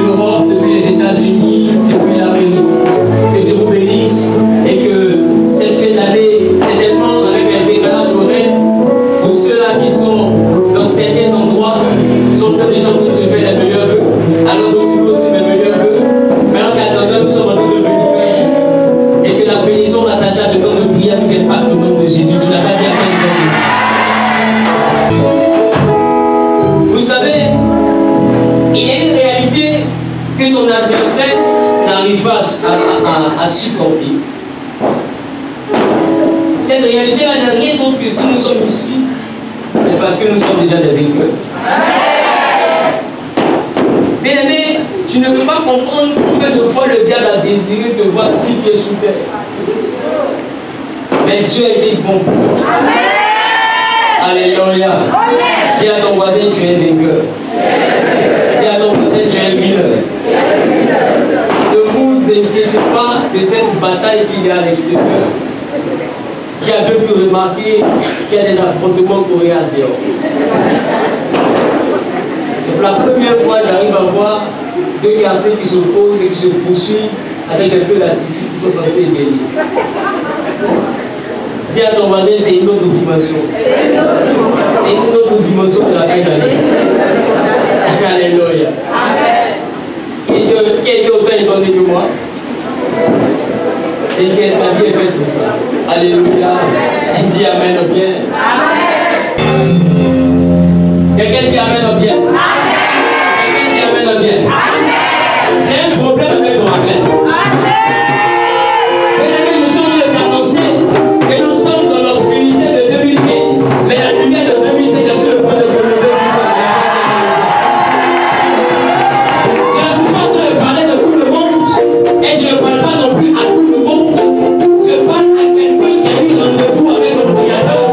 l'Europe, depuis les États-Unis, depuis l'Amérique. Que Dieu vous bénisse et que cette fin d'année, certainement avec un décalage horaire, pour ceux-là qui sont dans certains endroits, sont déjà en train de se faire les meilleurs vœux. Alors nous aussi mes meilleurs vœux. Maintenant qu'attendant, nous sommes en train de venir et que la bénédiction attachée à ce temps de prière nous impacte au nom de Jésus. Tu n'as pas dit à quel temps. Vous savez, il y a une réalité que ton adversaire n'arrive pas à supporter. Cette réalité-là n'est rien d'autre que si nous sommes ici, c'est parce que nous sommes déjà des vainqueurs. Bien aimé, tu ne peux pas comprendre combien de fois le diable a désiré te voir 6 pieds sous terre. Mais Dieu a été bon. Alléluia. Dis à ton voisin, tu es vainqueur. Dis à ton voisin, tu es leader. Ne vous inquiétez pas de cette bataille qu'il y a à l'extérieur, qui a pu remarquer qu'il y a des affrontements coriaces dehors. C'est pour la première fois que j'arrive à voir 2 quartiers qui s'opposent et qui se poursuivent avec des feux d'artifice qui sont censés éveiller. Dis à ton voisin, c'est une autre dimension. C'est une autre dimension de la fin d'année. Alléluia. Qui est autant étonné que moi? Et que ta vie est faite pour ça. Alléluia. Dis amen au bien. Quelqu'un dit amen au bien. Quelqu'un dit amen au bien. J'ai un problème avec ton amen. Nous sommes le t'annoncer que nous sommes dans l'obscurité de 2015. Mais la lumière de 2016 est sur le point de se lever sur moi. Je ne suis pas en train de parler de tout le monde. Et je ne parle pas non plus à tout le monde. Je parle à quelqu'un qui a eu rendez-vous avec son créateur.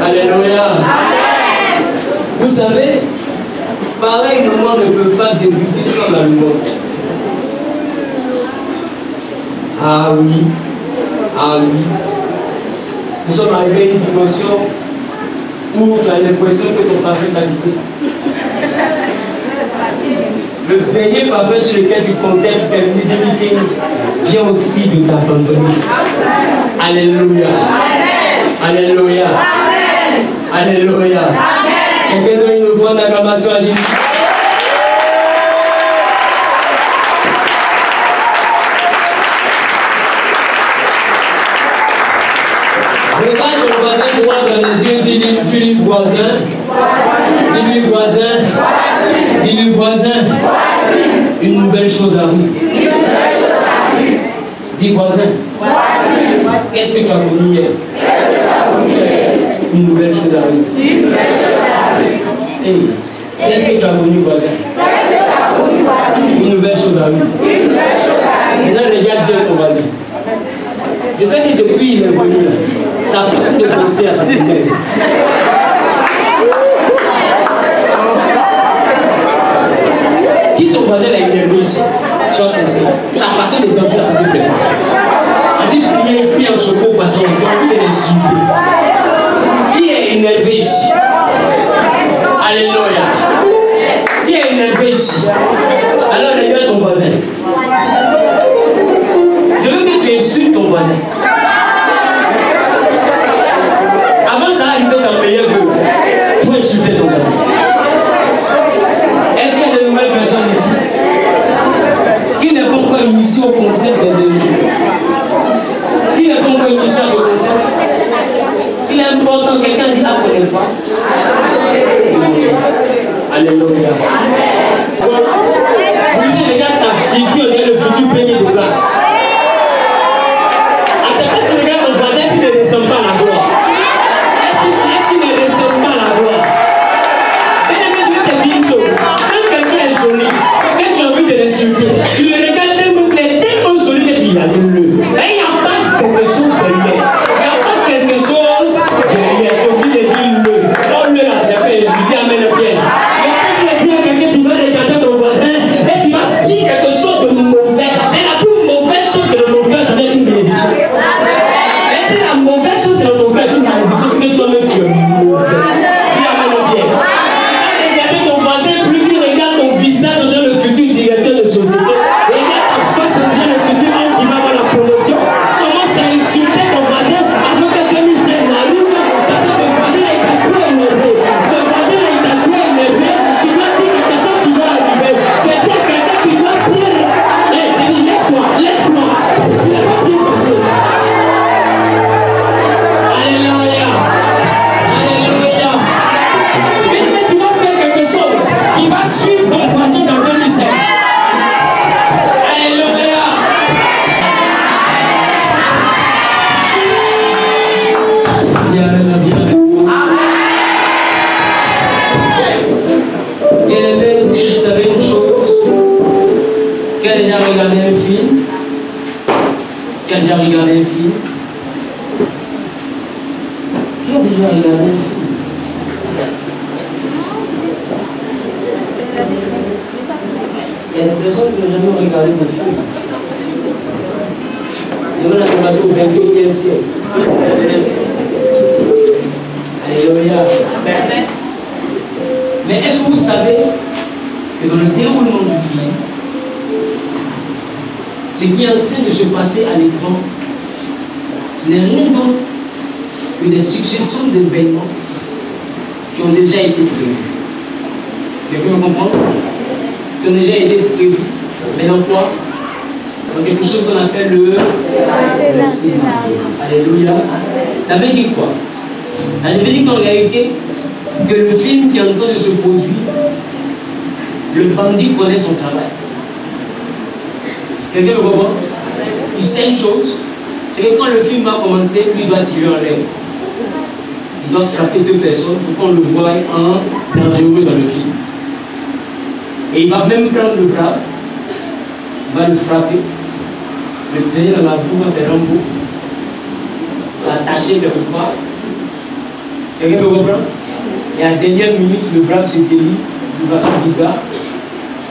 Alléluia. Vous savez, pareil moment ne peut pas débuter sans la louange. Ah oui, ah oui. Nous sommes arrivés à une dimension où tu as l'impression que ton parfum t'a quitté. Le dernier parfum sur lequel tu comptais pour terminer 2015 vient aussi de t'abandonner. Alléluia. Alléluia. Alléluia. Quelqu'un donne une voix d'acclamation à Jésus. Regarde ton voisin droit dans les yeux, tu dis voisin, Dis-lui voisin. Dis-lui voisin. Une nouvelle chose arrive. Dis voisin. Qu'est-ce que tu as connu hier? Une nouvelle chose arrive. Hey, qu'est-ce que tu as connu voisin? Une nouvelle chose arrive. Maintenant regarde bien ton voisin. Je sais que depuis il est venu là, sa façon de penser à sa tête. Qui son voisin l'a énervé ici? Sois sincère. Sa façon de penser à sa tête. A dit prier et puis en choco façon, tu as envie de l'insulter. Qui est énervé ici? Alléluia. Qui est énervé ici? Alors regarde ton voisin. Je veux que tu insultes ton voisin. Avant ça arrive dans le meilleur vœu, il faut insulter ton voisin. Est-ce qu'il y a de nouvelles personnes ici qui n'est pas encore initié au concept des élections? Qui n'est pas encore initié à ce concept? Il est important, quelqu'un dit la connaît pas. Alléluia. Oui, regarde ta figure, regarde le futur premier de classe. Quand tu regardes ton voisin, s'il ne ressemble pas à la gloire. Est-ce qu'il ne ressemble pas à la gloire? Mais je vais te dire une chose. Quand quelqu'un est joli, quand tu as envie de l'insulter, tu le regardes tellement joli que tu y as de bleu. Et il n'y a pas quelque chose de laid. Il n'y a pas quelque chose de laid. Tu as envie de dire le. Oh, le là, c'est pas je dis amène le bien. Mais si tu veux dire à quelqu'un, tu vas regarder ton voisin et tu vas dire quelque chose de mauvais. C'est la plus mauvaise chose que mon cœur, ça veut dire une bénédiction. Mais c'est la mauvaise chose que ton cœur, tu une bénédiction, c'est que toi-même tu es mauvais. Dis amène le bien. Regarder ton voisin, plus tu regardes ton visage, on dirait le futur directeur de société. Regarde ta face, on dirait le futur homme qui va avoir la promotion. Commence à insulter ton voisin avant que 2016 n'arrive. Parce que ce voisin est à toi énervé. Ce voisin est à toi énervé. Tu dois dire quelque chose qui va arriver. Tu es quelqu'un qui doit dire. Hé, lève-toi, lève-toi. Tu n'es pas bien fâché. Alléluia. Alléluia. Mais tu vas faire quelque chose qui va suivre ton voisin dans 2016. Alléluia. Si Amen bien avec moi. Quel est, vous savez une chose? Qui a déjà regardé un film? Qui a déjà regardé un film? Qui a déjà regardé un film? Il y a des personnes qui n'ont jamais regardé de film. Demain, on va au 21e siècle. Alléluia. Mais est-ce que vous savez que dans le déroulement du film, ce qui est en train de se passer à l'écran, ce n'est rien d'autre que des successions d'événements qui ont déjà été prévus. Quelqu'un me comprend? Qui ont déjà été prévus. Mais dans quoi? Dans quelque chose qu'on appelle le scénario. Alléluia. Ça veut dire quoi? Ça veut dire qu'en réalité, que le film qui est en train de se produire, le bandit connaît son travail. Quelqu'un me comprend? Il sait une chose, c'est que quand le film va commencer, lui doit tirer en l'air. Il doit frapper deux personnes pour qu'on le voie en dangereux dans le film. Et il va même prendre le bras, il va le frapper, le tenir dans la boue, c'est Rambo, l'attacher quelque part. Quelqu'un me comprend? Et à la dernière minute, le bras se délie de façon bizarre.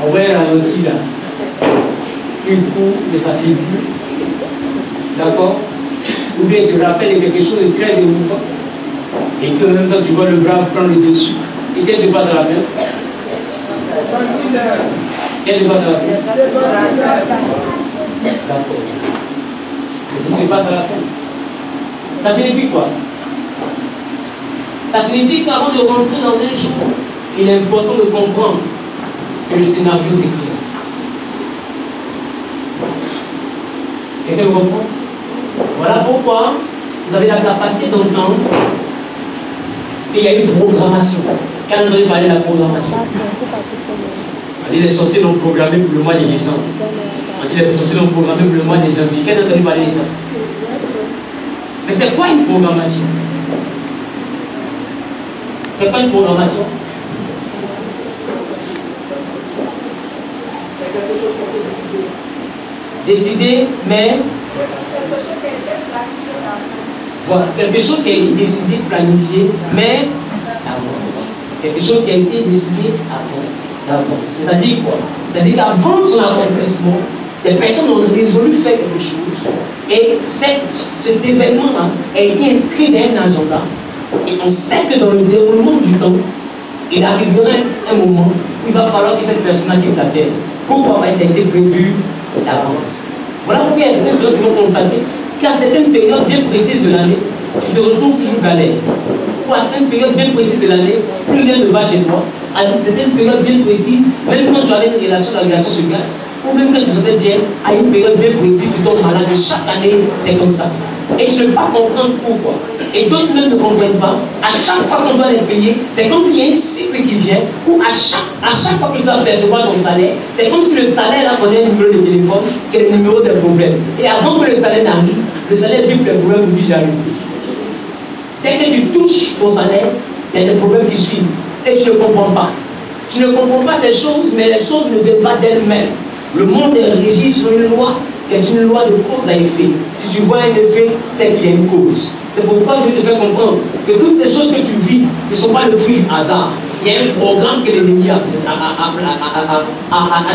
On voit un ralenti là. Il court, mais ça ne file plus. D'accord? Ou bien il se rappelle de quelque chose de très émouvant. Et que en même temps, tu vois le bras prendre le dessus. Et qu'est-ce qui se passe à la fin? Qu'est-ce qui se passe à la fin? D'accord. Qu'est-ce qui se passe à la fin? Ça signifie quoi? Ça signifie qu'avant de rentrer dans un jeu, il est important de comprendre que le scénario s'écrit. Quelqu'un me comprend? Voilà pourquoi vous avez la capacité d'entendre qu'il y a une programmation. Quand on entend parler de la programmation, on dit les sorciers l'ont programmé pour le mois de décembre. On dit les sorciers l'ont programmé pour le mois de janvier. Quand on entend parler de ça? Mais c'est quoi une programmation? C'est pas une programmation? C'est quelque chose qu'on peut décider. Décider, mais voilà, quelque chose qui a été décidé, planifié, mais d'avance. Quelque chose qui a été décidé d'avance. C'est-à-dire quoi? C'est-à-dire qu'avant son accomplissement, des personnes ont résolu faire quelque chose et cet événement-là a été inscrit dans un agenda. Et on sait que dans le déroulement du temps, il arriverait un moment où il va falloir que cette personne quitte la terre. Pourquoi? Parce que ça a été prévu d'avance. Voilà pourquoi il y a certaines personnes qui vont constater qu'à certaines périodes bien précises de l'année, tu te retrouves toujours galère. Ou à certaines périodes bien précises de l'année, plus rien ne va chez toi. À certaines périodes bien précises, même quand tu avais une relation, la relation se casse. Ou même quand tu sentais bien, à une période bien précise, tu tombes malade. Chaque année, c'est comme ça. Et je ne peux pas comprendre pourquoi. Et d'autres même ne comprennent pas. À chaque fois qu'on doit les payer, c'est comme s'il y a un cycle qui vient où à chaque fois que tu dois percevoir ton salaire, c'est comme si le salaire là connaît un numéro de téléphone qui est le numéro des problèmes. Et avant que le salaire n'arrive, le salaire bip les problèmes nous dit j'arrive. Dès que tu touches ton salaire, il y a des problèmes qui suivent. Et tu ne comprends pas. Tu ne comprends pas ces choses, mais les choses ne viennent pas d'elles-mêmes. Le monde est régi sur une loi qui est une loi de cause à effet. Si tu vois un effet, c'est qu'il y a une cause. C'est pourquoi je vais te faire comprendre que toutes ces choses que tu vis ne sont pas le fruit du hasard. Il y a un programme que l'ennemi a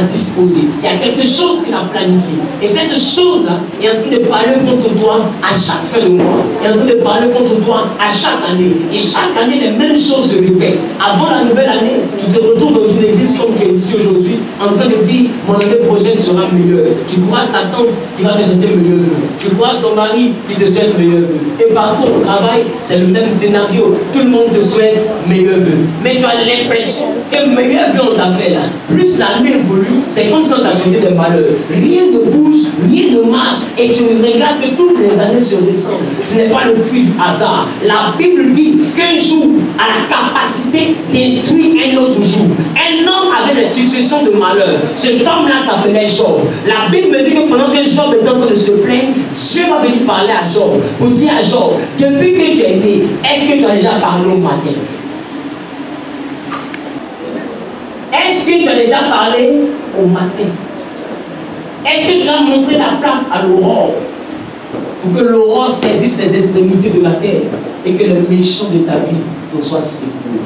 disposé. Il y a quelque chose qu'il a planifié. Et cette chose-là est en train de parler contre toi à chaque fin de mois. Il est en train de parler contre toi à chaque année. Et chaque année, les mêmes choses se répètent. Avant la nouvelle année, tu te retrouves dans une église comme tu es ici aujourd'hui, en train de dire mon année prochaine sera meilleure. Tu croises ta tante qui va te souhaiter meilleur vœu. Tu croises ton mari qui te souhaite meilleur vœu. Et partout au travail, c'est le même scénario. Tout le monde te souhaite meilleur vœu. Mais tu as l'impression que meilleur vœu on t'a fait là. Plus l'année évolue, c'est comme si on t'a souhaité des malheurs. Rien ne bouge, rien ne marche. Et tu regardes que toutes les années se ressemblent. Ce n'est pas le fruit du hasard. La Bible dit qu'un jour a la capacité d'instruire un autre jour. Un homme avait des successions de malheurs. Cet homme-là s'appelait Job. La Bible me dit que pendant que Job est en train de se plaindre, Dieu va venir parler à Job pour dire à Job, depuis que tu es né, est-ce que tu as déjà parlé au matin? Est-ce que tu as déjà parlé au matin? Est-ce que tu as montré la place à l'aurore pour que l'aurore saisisse les extrémités de la terre et que les méchants de ta vie ne soient secoués?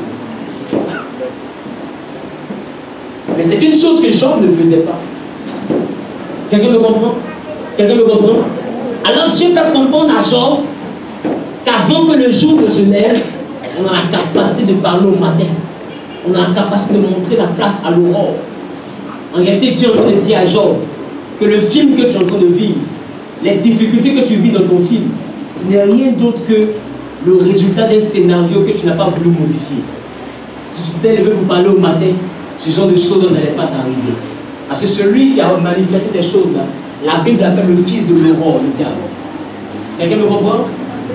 Mais c'est une chose que Job ne faisait pas. Quelqu'un me comprend? Quelqu'un me comprend? Alors Dieu fait comprendre à Job qu'avant que le jour ne se lève, on a la capacité de parler au matin. On a la capacité de montrer la place à l'aurore. En réalité, Dieu est en train de dire à Job que le film que tu es en train de vivre, les difficultés que tu vis dans ton film, ce n'est rien d'autre que le résultat d'un scénario que tu n'as pas voulu modifier. Si tu t'es levé pour parler au matin, ce genre de choses n'allaient pas t'arriver. Parce que celui qui a manifesté ces choses-là, la Bible l'appelle le fils de l'aurore, le diable. Quelqu'un me comprend?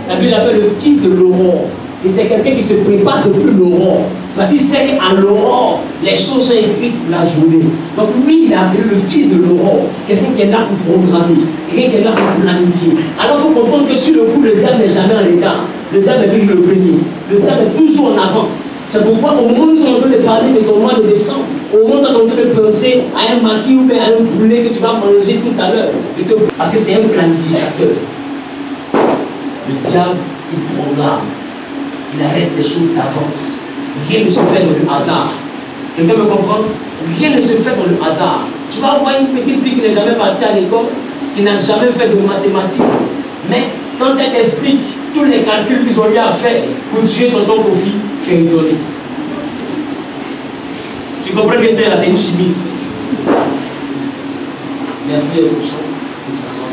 La Bible l'appelle le fils de l'aurore. C'est quelqu'un qui se prépare depuis l'aurore. C'est parce qu'il sait qu'à l'aurore, les choses sont écrites pour la journée. Donc lui, il a appelé le fils de l'aurore. Quelqu'un qui est là pour programmer. Quelqu'un qui est là pour planifier. Alors il faut comprendre que sur le coup, le diable n'est jamais en retard. Le diable est toujours le premier. Le diable est toujours en avance. C'est pourquoi au moment où nous sommes en train de parler de ton mois de décembre, au moment où tu es en train de penser à un maquis ou bien à un poulet que tu vas manger tout à l'heure, parce que c'est un planificateur. Le diable, il programme. Il arrête les choses d'avance. Rien ne se fait dans le hasard. Quelqu'un me comprend? Rien ne se fait dans le hasard. Tu vas voir une petite fille qui n'est jamais partie à l'école, qui n'a jamais fait de mathématiques. Mais quand elle t'explique tous les calculs qu'ils ont eu à faire pour tuer ton profit, tu es étonné. Tu comprends que c'est là, c'est une chimiste. Merci pour s'asseoir.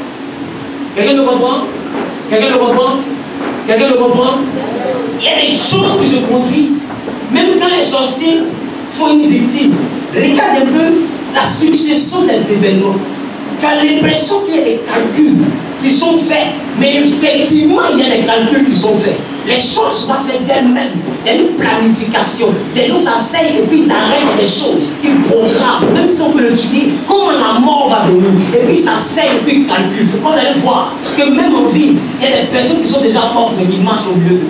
Quelqu'un me comprend? Quelqu'un me comprend? Quelqu'un me comprend? Il y a des choses qui se produisent. Même quand les sorciers font une victime, regarde un peu la succession des événements. Tu as l'impression qu'il y a des calculs qui sont faits, mais effectivement, il y a des calculs qui sont faits. Les choses doivent faire d'elles-mêmes. Il y a une planification. Des gens s'asseyent et puis ils arrêtent des choses. Ils programment, même si on peut le tuer, comment la mort va venir. Et puis ils s'asseyent et puis ils calculent. C'est quand vous allez voir que même en ville, il y a des personnes qui sont déjà mortes mais qui marchent au milieu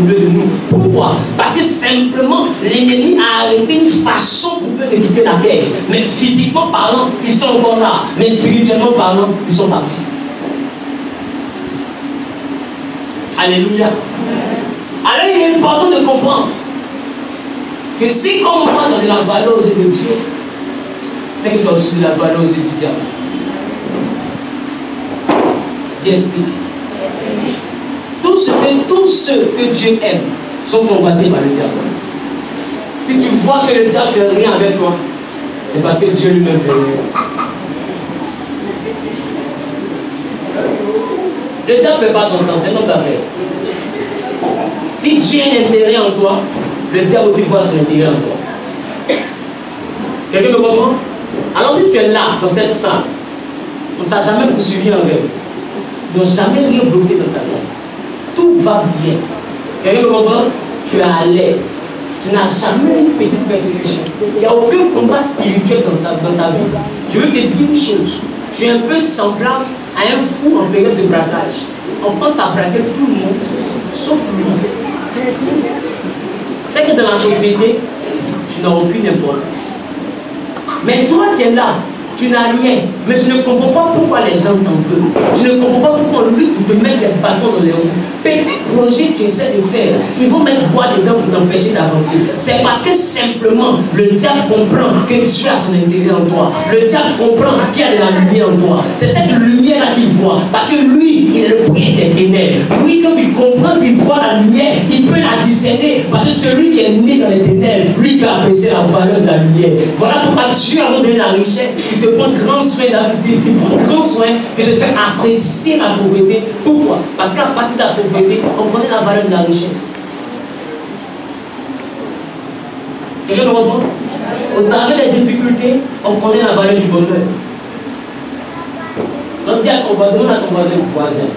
de nous. Pourquoi? Parce que simplement, l'ennemi a arrêté une façon pour eux de quitter la guerre. Mais physiquement parlant, ils sont encore là. Mais spirituellement parlant, ils sont partis. Alléluia. Alors il est important de comprendre que si comme moi tu as de la valeur aux yeux de Dieu, c'est que tu as aussi de la valeur aux yeux du diable. Dieu explique. Tous ceux que Dieu aime sont combattus par le diable. Si tu vois que le diable ne fait rien avec toi, c'est parce que Dieu lui-même fait rien. Le diable ne fait pas son temps, c'est notre affaire. Si Dieu a un intérêt en toi, le diable aussi voit son intérêt en toi. Quelqu'un me comprend? Alors si tu es là, dans cette salle, on ne t'a jamais poursuivi en rêve. Ils n'ont jamais rien bloqué dans ta vie. Tout va bien. Quelqu'un me comprend? Tu es à l'aise. Tu n'as jamais eu une petite persécution. Il n'y a aucun combat spirituel dans ta vie. Je veux te dire une chose. Tu es un peu semblable à un fou en période de braquage. On pense à braquer tout le monde, sauf lui. C'est que dans la société, tu n'as aucune importance. Mais toi qui es là, tu n'as rien. Mais je ne comprends pas pourquoi les gens t'en veulent. Je ne comprends pas pourquoi lui te met des bâtons dans les roues. Petit projet que tu essaies de faire, ils vont mettre quoi dedans pour t'empêcher d'avancer. C'est parce que simplement le diable comprend que tu as son intérêt en toi. Le diable comprend qu'il y a de la lumière en toi. C'est cette lumière-là qu'il voit. Parce que lui, il est le prince des ténèbres. Lui, quand il comprend qu'il voit la lumière, il peut la discerner. Parce que celui qui est né dans les ténèbres, lui, peut apprécier la valeur de la lumière. Voilà pourquoi Dieu a donné la richesse. Il te prend grand soin de la vie, il prend grand soin de te faire apprécier la pauvreté. Pourquoi? Parce qu'à partir de la pauvreté, on connaît la valeur de la richesse. Quelqu'un me comprend? Au travers des difficultés, on connaît la valeur du bonheur. On dit à ton voisin, demande à ton voisin.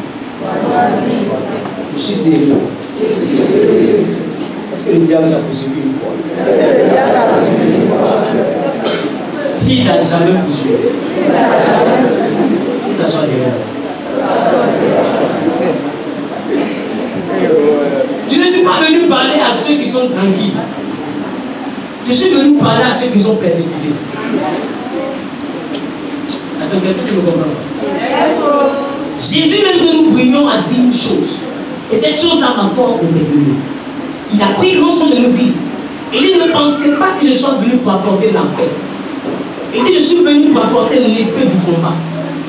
Je suis sérieux. Est-ce que le diable t'a poursuivi une fois? S'il t'a jamais poursuivi, il t'assoit derrière. Je ne suis pas venu parler à ceux qui sont tranquilles. Je suis venu parler à ceux qui sont persécutés. Attends, quelqu'un qui me comprend. Jésus, même que nous prions, a dit une chose. Et cette chose-là m'a fort interpellé. Il a pris grand soin de nous dire. Il dit, ne pensez pas que je sois venu pour apporter la paix. Il dit, je suis venu pour apporter l'épée du combat.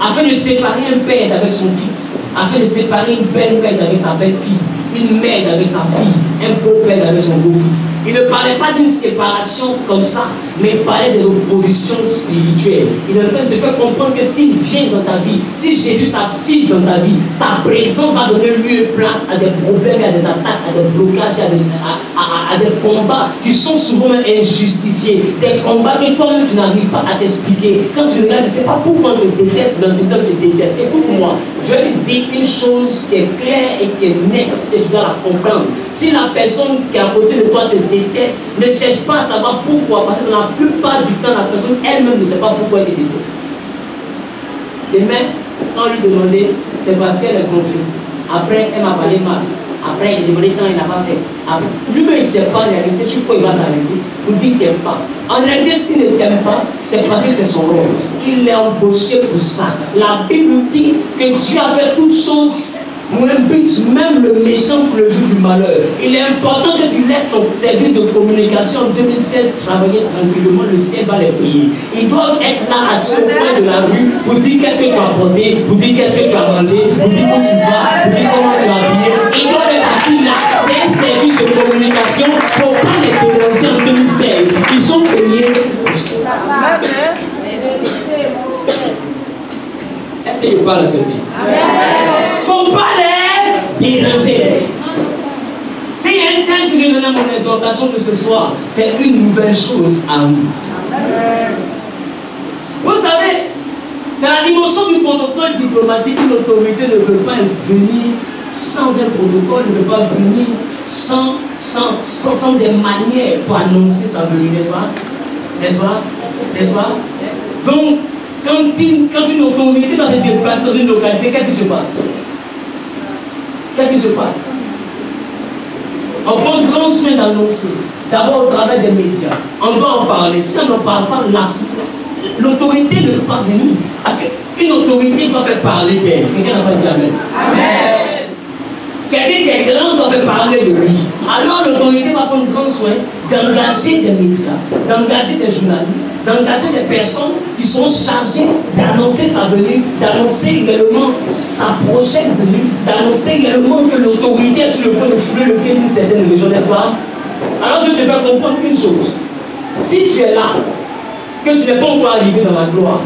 Afin de séparer un père avec son fils. Afin de séparer une belle-mère avec sa belle-fille. Une mère avec sa fille. Un beau-père avec son beau-fils. Il ne parlait pas d'une séparation comme ça, mais il parlait des oppositions spirituelles. Il est en train de te faire comprendre que s'il vient dans ta vie, si Jésus s'affiche dans ta vie, sa présence va donner lieu et place à des problèmes, à des attaques, à des blocages, à des combats qui sont souvent injustifiés. Des combats que toi-même tu n'arrives pas à t'expliquer. Quand tu regardes, tu ne sais pas pourquoi on te déteste, mais on te déteste. Écoute-moi, je vais te dire une chose qui est claire et qui est nette, et tu dois la comprendre. Si la personne qui est à côté de toi te déteste, ne cherche pas à savoir pourquoi, parce que dans la plupart du temps, la personne elle-même ne sait pas pourquoi elle te déteste. Demain, quand on lui demandait, c'est parce qu'elle est confuse. Après, elle m'a parlé mal. Après, j'ai demandé quand il n'a pas fait. Lui-même, il ne sait pas en réalité sur quoi il va s'arrêter pour dire qu'il t'aime pas. En réalité, s'il ne t'aime pas, c'est parce que c'est son rôle. Il est embauché pour ça. La Bible dit que Dieu a fait toutes choses pour un but, même le méchant pour le jour du malheur. Il est important que tu laisses ton service de communication en 2016 travailler tranquillement, le ciel va les payer. Ils doivent être là à ce point de la rue pour dire qu'est-ce que tu as porté, pour dire qu'est-ce que tu as mangé, pour dire où tu vas, pour dire comment tu as habillé. Ils doivent être assis là. C'est un service de communication. Il ne faut pas les déranger en 2016. Ils sont payés pour ça. Est-ce que je parle à quelqu'un? Il ne faut pas les déranger. S'il y a un temps que je donne à mon exhortation de ce soir, c'est une nouvelle chose arrive. Vous savez, dans la dimension du protocole diplomatique, une autorité ne peut pas venir sans un protocole, ne peut pas venir sans des manières pour annoncer sa venue, n'est-ce pas? N'est-ce pas? N'est-ce pas? Donc, quand une autorité va se déplacer dans une localité, qu'est-ce qui se passe? Qu'est-ce qui se passe? On prend grand soin d'annoncer. D'abord au travers des médias. On doit en parler. Si on ne parle pas, l'autorité ne peut pas venir. Parce qu'une autorité doit faire parler d'elle. Quelqu'un n'a pas dit amen. Amen. Quelqu'un qui est grand doit faire parler de lui. Alors l'autorité va prendre grand soin d'engager des médias, d'engager des journalistes, d'engager des personnes qui seront chargées d'annoncer sa venue, d'annoncer également sa prochaine venue, d'annoncer également que l'autorité est sur le point de fouler le pied d'une certaine région, n'est-ce pas? Alors je te fais comprendre une chose. Si tu es là, que tu n'es pas encore arrivé dans la gloire,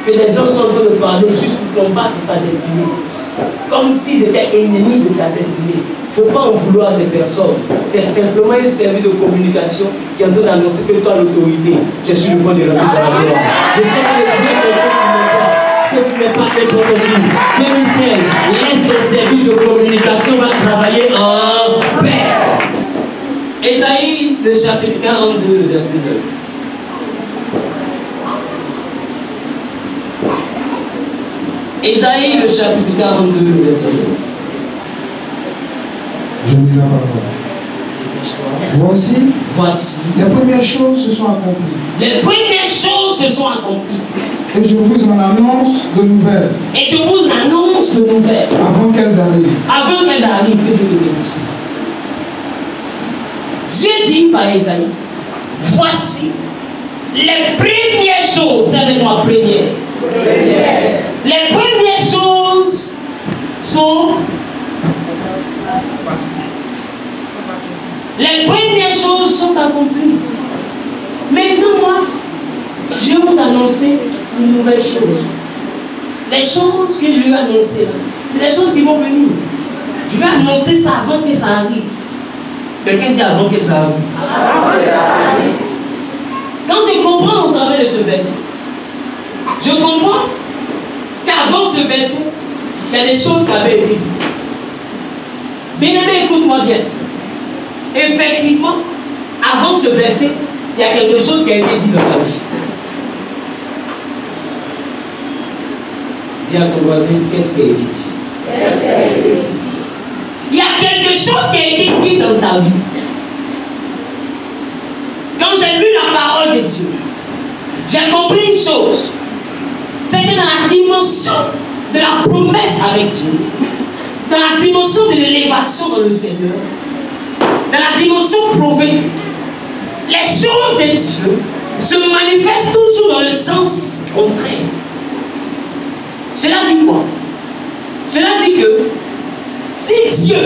que les gens sont en train de parler juste pour combattre ta destinée, comme s'ils étaient ennemis de ta destinée. Il ne faut pas en vouloir à ces personnes. C'est simplement un service de communication qui est en train d'annoncer que toi, l'autorité, je suis le point de rentrer dans la gloire. Je sais que tu n'es pas économique. 2016, laisse tes services de communication va travailler en paix. Ésaïe, le chapitre 42, verset 9. Ésaïe, le chapitre 42, verset 9. Je lis la parole. Voici, les premières choses se sont accomplies. Les premières choses se sont accomplies. Et je vous en annonce de nouvelles. Et je vous annonce de nouvelles. Avant qu'elles arrivent. Avant qu'elles arrivent. Dieu dit par Ésaïe, voici les premières choses. C'est avec moi, première. Les premières choses sont. Les premières choses sont accomplies. Maintenant, moi, je vais vous annoncer une nouvelle chose. Les choses que je vais annoncer, c'est les choses qui vont venir. Je vais annoncer ça avant que ça arrive. Quelqu'un dit avant que ça arrive. Quand je comprends au travers de ce verset, je comprends qu'avant ce verset, il y a des choses qui avaient été dites. Bien-aimé, écoute-moi bien. Effectivement, avant ce verset, il y a quelque chose qui a été dit dans ta vie. Dis à ton voisin, qu'est-ce qui a été dit? Il y a quelque chose qui a été dit dans ta vie. Quand j'ai lu la parole de Dieu, j'ai compris une chose. C'est que dans la dimension de la promesse avec Dieu, dans la dimension de l'élévation dans le Seigneur, dans la dimension prophétique, les choses de Dieu se manifestent toujours dans le sens contraire. Cela dit quoi? Cela dit que si Dieu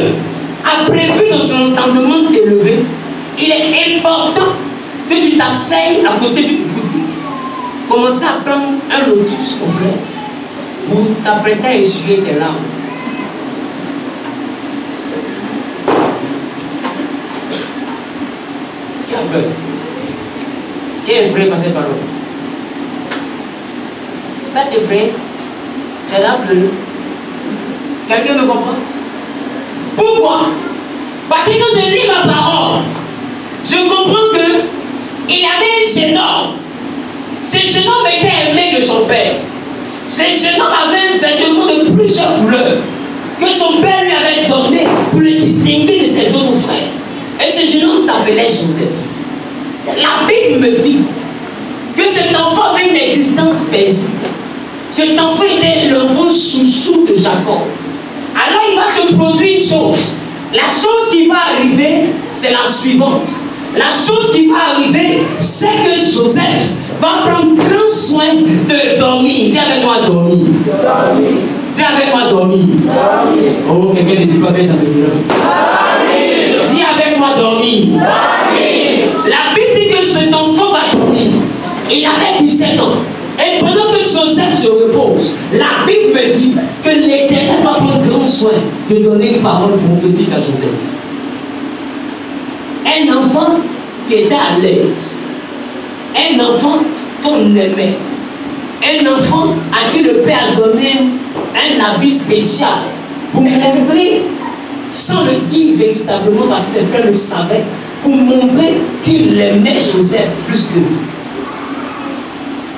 a prévu dans son entendement de t'élever, il est important que tu t'asseyes à côté d'une boutique. Commencez à prendre un lotus au frère pour t'apprêter à essuyer tes larmes. Qui a peur? Qui est vrai par ces paroles? Pas tes frères, tes larmes bleues. Quelqu'un me comprend? Pourquoi? Parce que quand je lis ma parole, je comprends que il y avait un jeune homme. Ce jeune homme était aimé de son père. Ce jeune homme avait un vêtement de plusieurs couleurs que son père lui avait donné pour le distinguer de ses autres frères. Et ce jeune homme s'appelait Joseph. La Bible me dit que cet enfant avait une existence paisible. Cet enfant était l'enfant chouchou de Jacob. Alors il va se produire une chose. La chose qui va arriver, c'est la suivante. La chose qui va arriver, c'est que Joseph va prendre grand soin de dormir. Dis avec moi dormir. Dis avec moi dormir. Oh, quelqu'un ne dit pas bien, ça me dira. Dis avec moi dormir. La Bible dit que cet enfant va dormir. Il avait 17 ans. Et pendant que Joseph se repose, la Bible me dit que l'Éternel va prendre grand soin de donner une parole prophétique à Joseph. Un enfant qui était à l'aise, un enfant qu'on aimait, un enfant à qui le Père a donné un habit spécial pour montrer, sans le dire véritablement, parce que ses frères le savaient, pour montrer qu'il aimait Joseph plus que lui.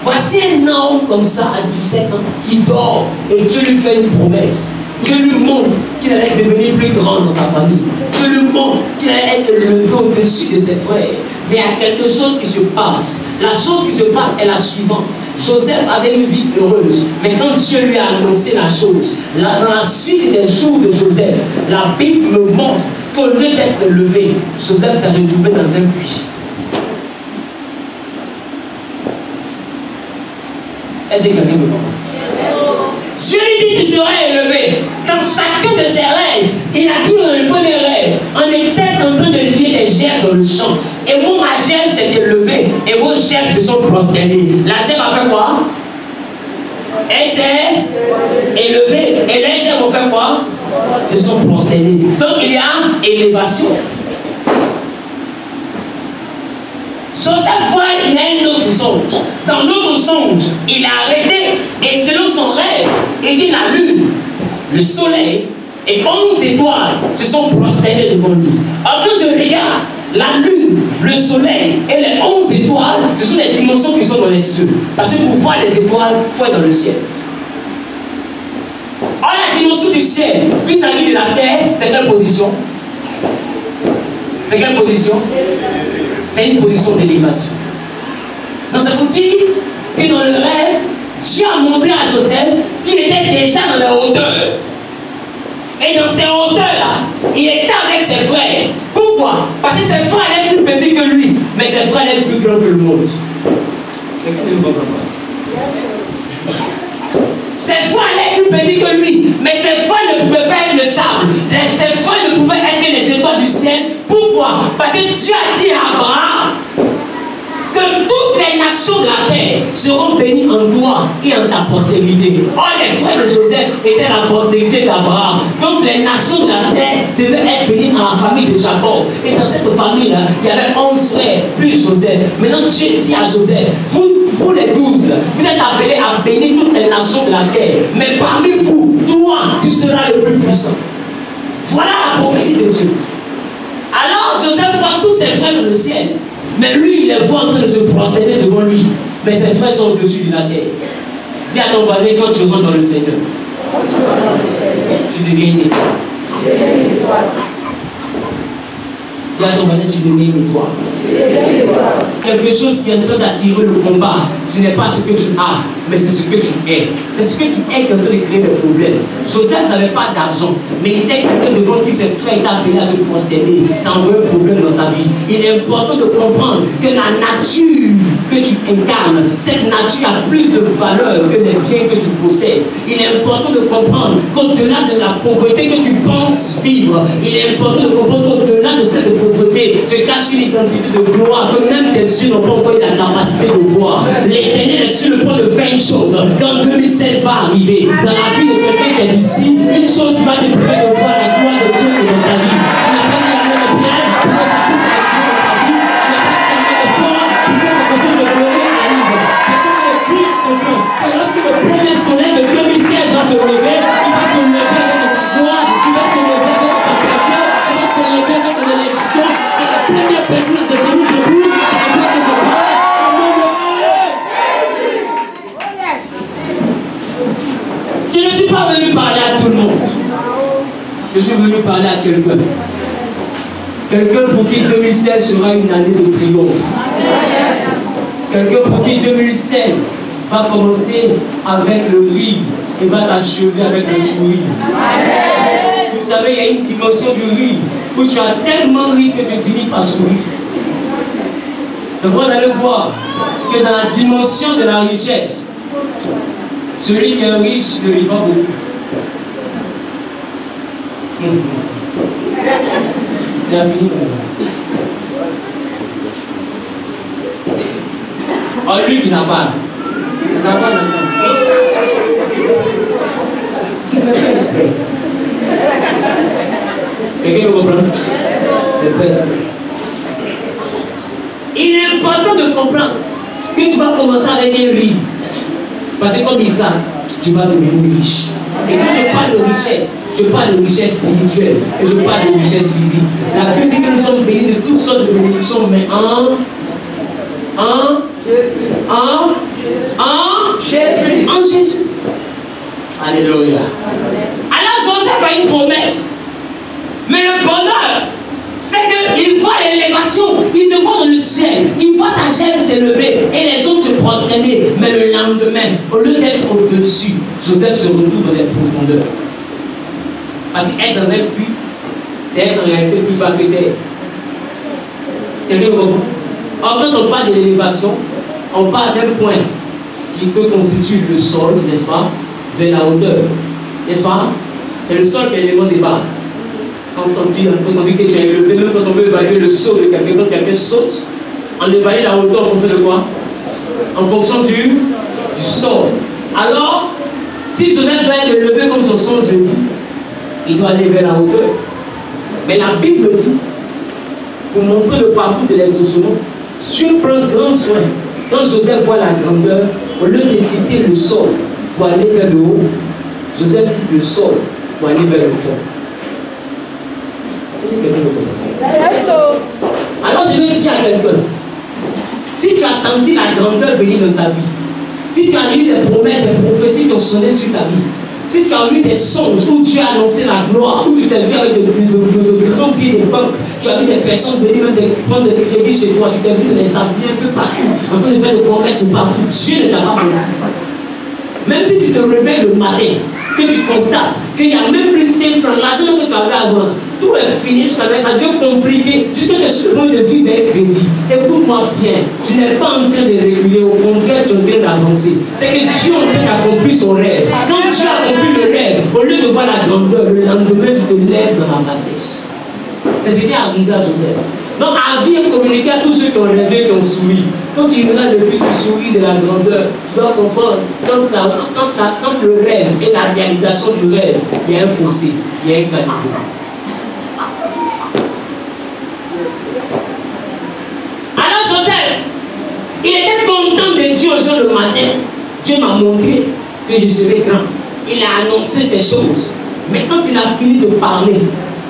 Voici un homme comme ça à 17 ans qui dort et Dieu lui fait une promesse. Dieu lui montre qu'il allait devenir plus grand dans sa famille. Dieu lui montre qu'il allait être élevé au-dessus de ses frères. Mais il y a quelque chose qui se passe. La chose qui se passe est la suivante. Joseph avait une vie heureuse. Mais quand Dieu lui a annoncé la chose, dans la suite des jours de Joseph, la Bible me montre qu'au lieu d'être élevé, Joseph s'est retrouvé dans un puits. Est-ce que quelqu'un me comprend? Dieu lui dit tu seras élevé. Dans chacun de ses rêves, il a dit dans le premier rêve, on était en train de lier des gerbes dans le champ. Et moi, ma gerbe s'est élevée et vos gerbes se sont prosternés. La gerbe a fait quoi? Elle s'est élevée. Et les gerbes ont fait quoi? Se sont prosternés. Donc il y a élévation. Joseph voit qu'il a un autre songe. Dans l'autre songe, il a arrêté et selon son rêve, il dit la lune, le soleil et 11 étoiles se sont prosternées devant lui. Alors quand je regarde la lune, le soleil et les 11 étoiles, ce sont les dimensions qui sont dans les cieux. Parce que pour voir les étoiles, il faut être dans le ciel. Or la dimension du ciel vis-à-vis de la terre, c'est quelle position? C'est quelle position? C'est une position d'élévation. Donc ça vous dit que dans le rêve, Dieu a montré à Joseph qu'il était déjà dans la hauteur. Et dans ces hauteurs-là, il était avec ses frères. Pourquoi? Parce que ses frères étaient plus petits que lui, mais ses frères étaient plus grands que le monde. Ses frères étaient plus petits que lui, mais ses frères ne pouvaient pas être le sable. Ses frères ne pouvaient être que les étoiles du ciel. Pourquoi? Parce que Dieu a dit à Abraham que toutes les nations de la terre seront bénies en toi et en ta postérité. Or, les frères de Joseph étaient la postérité d'Abraham. Donc, les nations de la terre devaient être bénies dans la famille de Jacob. Et dans cette famille-là, il y avait 11 frères, plus Joseph. Maintenant, Dieu dit à Joseph, vous les 12, vous êtes appelés à bénir toutes les nations de la terre. Mais parmi vous, toi, tu seras le plus puissant. Voilà la prophétie de Dieu. Alors, Joseph voit tous ses frères dans le ciel. Mais lui, il les voit en train de se prosterner devant lui. Mais ses frères sont au-dessus de la terre. Dis à ton voisin, quand tu rentres dans le Seigneur, tu deviens une étoile. Dis à ton voisin, tu deviens une étoile. Quelque chose qui est en train d'attirer le combat, ce n'est pas ce que tu as, mais c'est ce que tu es. C'est ce que tu es qui est en train de créer des problèmes. Joseph n'avait pas d'argent, mais il était quelqu'un devant qui ses frères étaient appelés à se prosterner. Ça envoie un problème dans sa vie. Il est important de comprendre que la nature que tu incarnes, cette nature a plus de valeur que les biens que tu possèdes. Il est important de comprendre qu'au-delà de la pauvreté que tu penses vivre, il est important de comprendre qu'au-delà de cette pauvreté se cache une identité de gloire que même tes yeux n'ont pas encore eu la capacité de voir. L'Éternel est sur le point de faire une chose qu'en 2016 va arriver dans la vie de quelqu'un qui est ici, une chose qui va te permettre de voir la gloire de Dieu dans ta vie. Tu n'as pas dit amen de bien pour que ça puisse arriver dans ta vie. Tu n'as pas dit amen de fort pour que quelque chose de glorieux arrive. Je suis en train de dire que lorsque le premier soleil de 2016 va se lever, il va se lever avec ta gloire, il va se lever avec ta personne, il va se lever avec ton élévation. C'est la première personne de debout. Je ne suis pas venu parler à tout le monde. Je suis venu parler à quelqu'un. Quelqu'un pour qui 2016 sera une année de triomphe. Quelqu'un pour qui 2016 va commencer avec le rire et va s'achever avec le sourire. Vous savez, il y a une dimension du rire où tu as tellement ri que tu finis par sourire. C'est pourquoi vous allez voir que dans la dimension de la richesse, celui qui est riche ne rit pas beaucoup. Il a fini comme ça. Oh, lui qui n'a pas. Ça va, il fait pas exprès. Quelqu'un me comprend? Il fait pas exprès. Il est important de comprendre que tu vas commencer avec un riz. Parce que comme Isaac, tu vas devenir riche. Et quand je parle de richesse, je parle de richesse spirituelle et je parle de richesse physique. La Bible dit que nous sommes bénis de toutes sortes de bénédictions, mais en Jésus. Alléluia. Alors Joseph a une promesse. Mais le bonheur, c'est qu'il voit l'élévation, il se voit dans le ciel, il voit sa chair s'élever et les autres se prosterner. Mais le lendemain, au lieu d'être au-dessus, Joseph se retrouve dans les profondeurs. Parce qu'être dans un puits, c'est être en réalité plus bas que terre. Quelqu'un comprend? Or, quand on parle de l'élévation, on parle d'un point qui peut constituer le sol, n'est-ce pas, vers la hauteur. N'est-ce pas? C'est le sol qui est l'élément des bases. Quand on dit que tu es élevé, même quand on veut évaluer le saut de quelqu'un, quand quelqu'un saute, on évalue la hauteur en fonction de quoi? En fonction du sol. Alors, si Joseph doit être élevé comme son son, je dis, il doit aller vers la hauteur. Mais la Bible dit, pour montrer le parcours de l'exaucement, Dieu prend grand soin. Quand Joseph voit la grandeur, au lieu de quitter le sol pour aller vers le haut, Joseph quitte le sol pour aller vers le fond. Est-ce que quelqu'un me comprend? Alors je vais dire à quelqu'un, si tu as senti la grandeur venir dans ta vie, si tu as eu des promesses, des prophéties qui ont sonné sur ta vie, si tu as eu des songes où tu as annoncé la gloire, où tu t'es vu avec de grands pieds des banques, tu as vu des personnes venir même prendre des crédits chez toi, tu t'es vu dans les habits un peu partout, en train de faire des promesses partout, Dieu ne t'a pas menti. Même si tu te réveilles le matin, que tu constates qu'il n'y a même plus 5 francs, l'argent que tu avais avant, tout est fini, ça devient compliqué, jusqu'à que tu te de vivre avec crédit. Écoute-moi bien, tu n'es pas en train de réguler, au contraire, tu es en train d'avancer. C'est que Dieu est en train d'accomplir son rêve. Quand tu as accompli le rêve, au lieu de voir la grandeur, le lendemain, tu te lèves dans la bassesse. C'est ce qui est arrivé à Joseph. Donc, à vie et communiquer à tous ceux qui ont rêvé, qui ont souri. Quand tu regardes le but du sourire de la grandeur, tu dois comprendre, quand le rêve et la réalisation du rêve, il y a un fossé, il y a un caniveau. Alors Joseph, il était content de dire aux gens le matin, Dieu m'a montré que je serai grand. Il a annoncé ces choses. Mais quand il a fini de parler,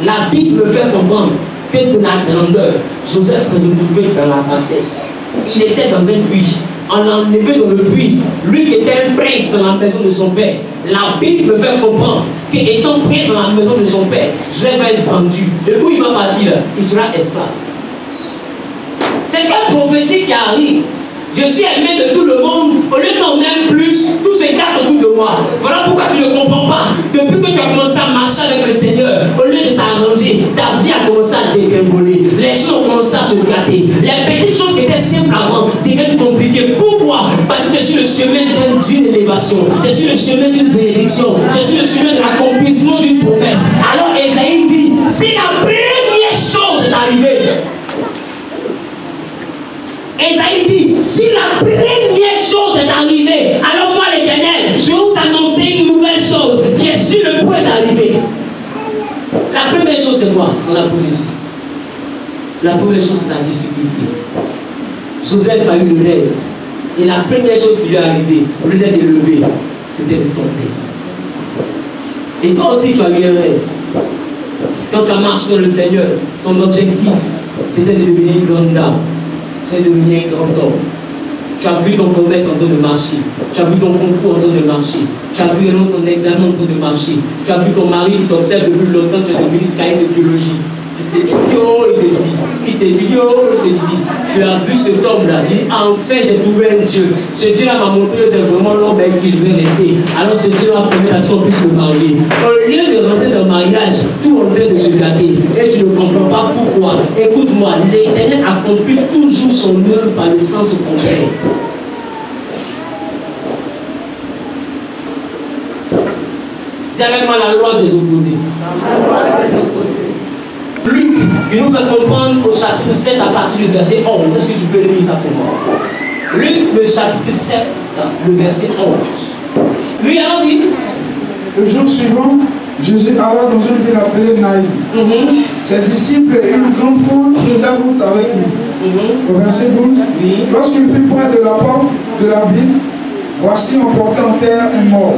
la Bible me fait comprendre que pour la grandeur, Joseph se retrouvait dans la bassesse. Il était dans un puits. On l'a enlevé dans le puits. Lui qui était un prince dans la maison de son père. La Bible me fait comprendre qu'étant prince dans la maison de son père, Joseph va être vendu. Et où il va partir? Il sera esclave. C'est quelle prophétie qui arrive? Je suis aimé de tout le monde. Au lieu d'en aimer plus, tout se garde autour de moi. Voilà pourquoi tu ne comprends pas. Depuis que tu as commencé à marcher avec le Seigneur, au lieu de s'arranger, ta vie a commencé à dégringoler. Les choses ont commencé à se gâter. Les petites choses qui étaient simples avant deviennent compliquées. Pourquoi? Parce que tu es sur le chemin d'une élévation. Tu es sur le chemin d'une bénédiction. Tu es sur le chemin de l'accomplissement d'une promesse. Alors Esaïe dit, c'est la première chose d'arriver. Esaïe dit, si la première chose est arrivée, alors moi l'Éternel, je vais vous annoncer une nouvelle chose qui est sur le point d'arriver. La première chose c'est quoi dans la prophétie? La première chose c'est la difficulté. Joseph a eu le rêve. Et la première chose qui lui est arrivée, au lieu d'être élevé, c'était de tomber. Et toi aussi tu as eu un rêve. Quand tu as marché dans le Seigneur, ton objectif, c'était de devenir une grande dame. C'est devenir un grand homme. Tu as vu ton promesse en train de marcher. Tu as vu ton concours en train de marcher. Tu as vu ton examen en train de marcher. Tu as vu ton mari qui t'observe depuis longtemps. Tu es devenu scaïen de biologie. Il t'étudie, oh, il t'étudie. Il t'étudie, oh, il t'étudie. Tu as vu cet homme-là. Tu dis, enfin, j'ai trouvé un Dieu. Ce Dieu-là m'a montré que c'est vraiment l'homme avec qui je vais rester. Alors ce Dieu-là permet à ce qu'on puisse me marier. Au lieu de rentrer dans le mariage, tout en train de se gâter. Et tu ne comprends pas pourquoi. Écoute-moi, l'Éternel accomplit toujours son œuvre par le sens contraire. Dis avec moi la loi des opposés. La loi des opposés. Luc, il nous fait comprendre au chapitre 7 à partir du verset 11. Est-ce que tu peux lire ça pour moi? Luc, le chapitre 7, le verset 11. Oui, allons-y. Le jour suivant, Jésus alla dans une ville appelée Naïm. Ses disciples et une grande foule faisaient route avec lui. Au verset 12, lorsqu'il fut près de la porte de la ville, voici on portait en terre un mort,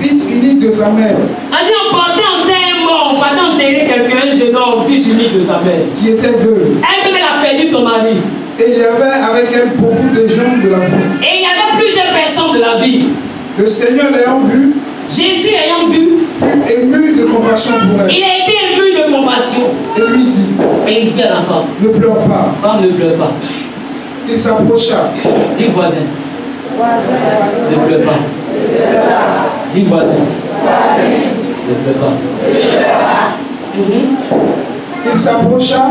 fils unique de sa mère. On dit on partait enterrer quelqu'un, un jeune homme, fils unique de sa mère. Qui était veuve. Elle-même, elle a perdu son mari. Et il y avait avec elle beaucoup de gens de la vie. Et il y avait plusieurs personnes de la vie. Le Seigneur l'ayant vu, Jésus ayant vu, fut ému de compassion pour elle. il a été ému de compassion. Et lui dit, Et il dit à la femme, ne pleure pas. femme, ne pleure pas. Il s'approcha. Dis voisin. Ne pleure pas. Dis voisin. Ne pleure pas. Il s'approcha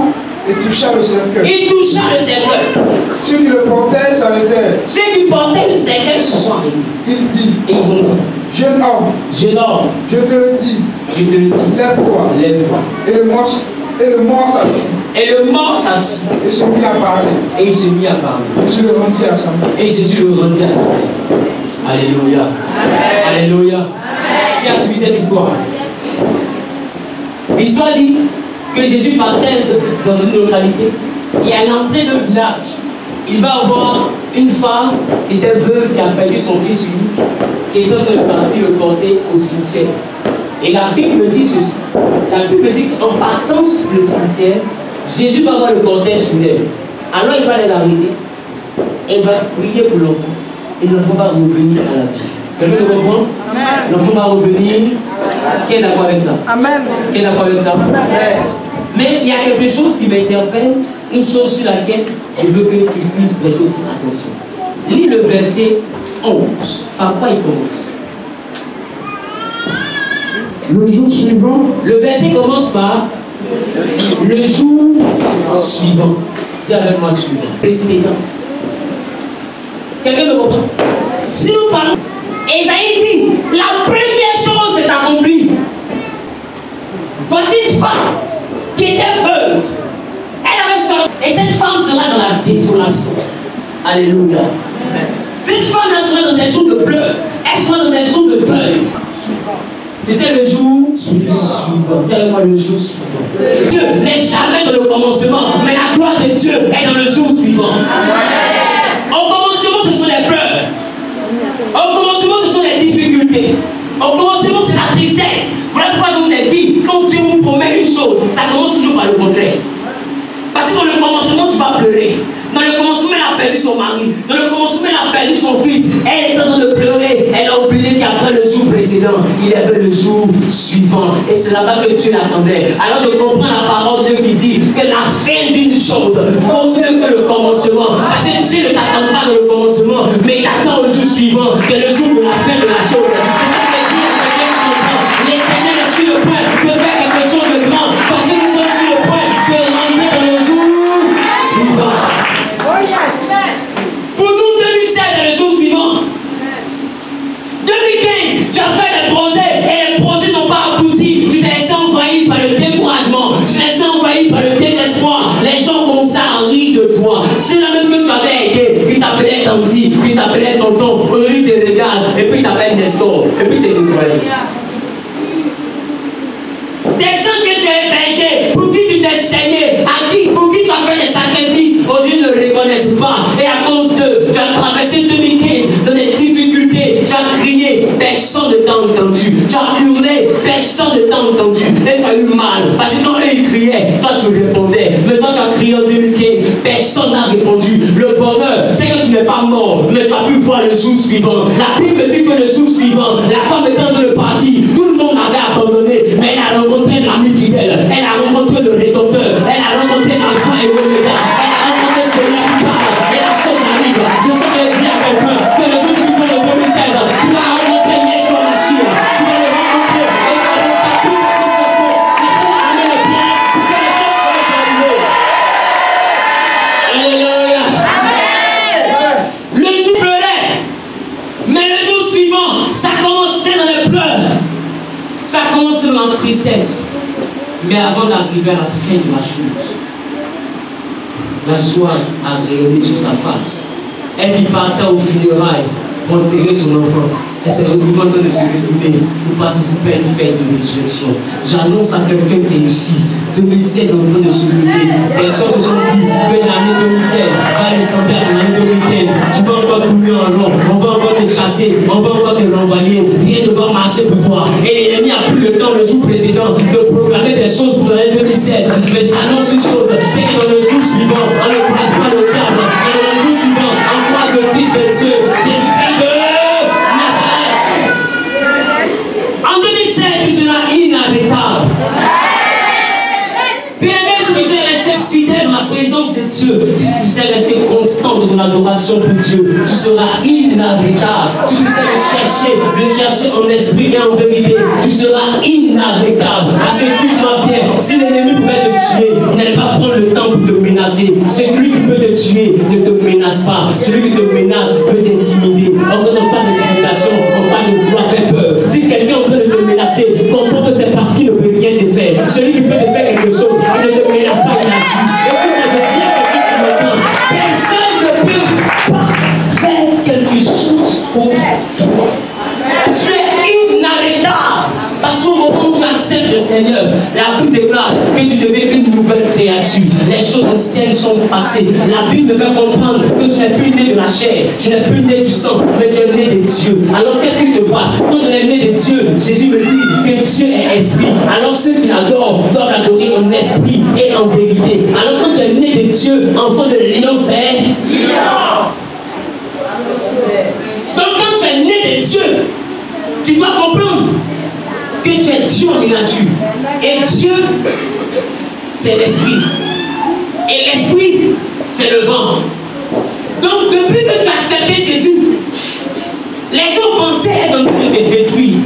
et toucha le cercueil. Il toucha le cercueil. Ceux qui le portaient s'arrêtèrent. Ceux qui portaient le cercueil se sont arrêtés. Il dit, Et ils ont dit, jeune homme, jeune homme, je te le dis, je te le dis, lève-toi. lève-toi. Et le mort s'assit Et le mort s'assit. et se mit à parler. Et il se mit à parler. Jésus le rendit à sa mère. Et Jésus le rendit à sa mère. Alléluia. Alléluia. Qui a suivi cette histoire? L'histoire dit que Jésus partait dans une localité et à l'entrée d'un village, il va avoir une femme qui était veuve, qui a perdu son fils unique, qui est en train de partir le porter au cimetière. Et la Bible dit ceci. La Bible dit qu'en partant sur le cimetière, Jésus va voir le cortège funèbre. Alors il va les arrêter et il va prier pour l'enfant. Et l'enfant va revenir à la vie. Quelqu'un le comprend? L'enfant va revenir. Qui est d'accord avec ça? Amen. Qui est d'accord avec ça? Amen. Mais il y a quelque chose qui m'interpelle, une chose sur laquelle je veux que tu puisses prêter aussi attention. Lis le verset 11. Par quoi il commence? Le jour suivant, Le verset commence par le jour suivant. Dis avec moi suivant. Précédent. Quelqu'un me comprend? Si nous parlons, Esaïe dit, la première chose est accomplie. Voici une femme qui était veuve. Elle avait sorti. Et cette femme sera dans la désolation. Alléluia. Cette femme-là sera dans des jours de pleurs. Elle sera dans des jours de deuil. C'était le jour suivant. Dis-moi le jour suivant. Dieu n'est jamais dans le commencement, mais la gloire de Dieu est dans le jour suivant. Au commencement, ce sont les pleurs. Au commencement, ce sont les difficultés. Au commencement, c'est la tristesse. Voilà pourquoi je vous ai dit, quand Dieu vous promet une chose, ça commence toujours par le contraire. Parce que dans le commencement, tu vas pleurer. Dans le commencement, elle a perdu son mari. Dans le commencement, elle a perdu son fils. Elle est en train de pleurer. Elle a oublié qu'après le jour précédent, il y avait le jour suivant. Et c'est là-bas que Dieu l'attendait. Alors je comprends la parole de Dieu qui dit que la fin d'une chose vaut mieux que le commencement. Parce que Dieu ne t'attend pas dans le commencement, mais il t'attend au jour suivant, que le jour de la fin de la chose. L'Éternel est sur le point de faire quelque chose de grand. Parce que nous sommes sur le point de rentrer dans le jour suivant. Pour nous, 2016 est le jour suivant. 2015, tu as fait des projets et les projets n'ont pas abouti. Tu t'es laissé envahir par le découragement. Tu t'es laissé envahir par le désespoir. Les gens comme ça rient de toi. C'est la même que tu avais aidé. Qui t'appelait Tanti, qui t'appelait Tonton. Aujourd'hui, tu te regardes et puis il t'appelle Nestor. Et puis tu es découragé. Des gens que tu as hébergés, pour qui tu t'es saigné, pour qui tu as fait des sacrifices, aujourd'hui ne le reconnaissent pas. Et à cause de, tu as traversé 2015 dans des difficultés, tu as crié, personne ne t'a entendu. Tu as hurlé, personne ne t'a entendu. Et tu as eu mal. Parce que quand eux ils criaient, toi tu répondais. Mais quand tu as crié en 2015, personne n'a répondu. Le bonheur, c'est que tu n'es pas mort, mais tu as pu voir le jour suivant. La Bible dit que le jour suivant, la femme étant dans le parti, tout le monde avait abandonné, mais elle a rencontré l'ami fidèle, elle a rencontré le Rédempteur, elle a rencontré l'Alpha et l'Oméga, elle a rencontré celui qui parle, et la chose arrive. Je sais que je dis à quelqu'un que le jour suivant, le 2016, tu vas rencontrer Yeshua Mashiach, tu vas le rencontrer, et tu vas le faire toute la situation, et tu vas amener le bien, pour que les choses commencent à arriver. Alléluia. Le jour pleurait, mais le jour suivant, ça commençait dans les pleurs. Ça commence dans la tristesse. Mais avant d'arriver à la fin de la chose, la joie a rayonné sur sa face. Elle qui partait aux funérailles pour enterrer son enfant. Elle s'est retrouvée en train de se retourner pour participer à une fête de résurrection. J'annonce à quelqu'un qui est ici, 2016 en train de se lever. Les gens se sont dit que l'année 2016 va ressembler à l'année 2015. Tu vas encore tourner en rond, on va encore te chasser, on va encore te renvoyer. Rien ne va marcher descendre de ton adoration pour Dieu, tu seras inarrêtable. Si tu sais le chercher en esprit et en vérité, tu seras inarrêtable. Parce que écoute-moi bien, si l'ennemi pouvait te tuer, il n'allait pas prendre le temps pour te menacer. Celui qui peut te tuer ne te menace pas. Celui qui te menace peut t'intimider. Quand on parle d'intimidation, on parle de vouloir faire peur. Si quelqu'un est en train de te menacer, comprends que c'est parce qu'il ne peut rien te faire. Celui qui peut te faire quelque chose, il ne te menace pas, il agit. Écoute-moi, je dis à quelqu'un qui m'entend, personne ne peut pas faire quelque chose contre toi. Tu es inarrêtable. Parce qu'au moment où tu acceptes le Seigneur, la Bible déclare que tu deviens une nouvelle créature. Les choses anciennes sont passées. La Bible me fait comprendre que tu n'es plus né de la chair, tu n'es plus né du sang, mais tu es né de Dieu. Alors qu'est-ce qui se passe? Quand on est né de Dieu, Jésus me dit que Dieu est esprit. Alors ceux qui l'adorent doivent l'adorer en esprit et en vérité. Alors quand tu es né de Dieu, enfant de lion, c'est lion. Donc quand tu es né de Dieu, tu dois comprendre que tu es Dieu en miniature. Et Dieu, c'est l'esprit. Et l'esprit, c'est le vent. Donc, depuis que tu as accepté Jésus, les gens pensaient être en train de te détruire.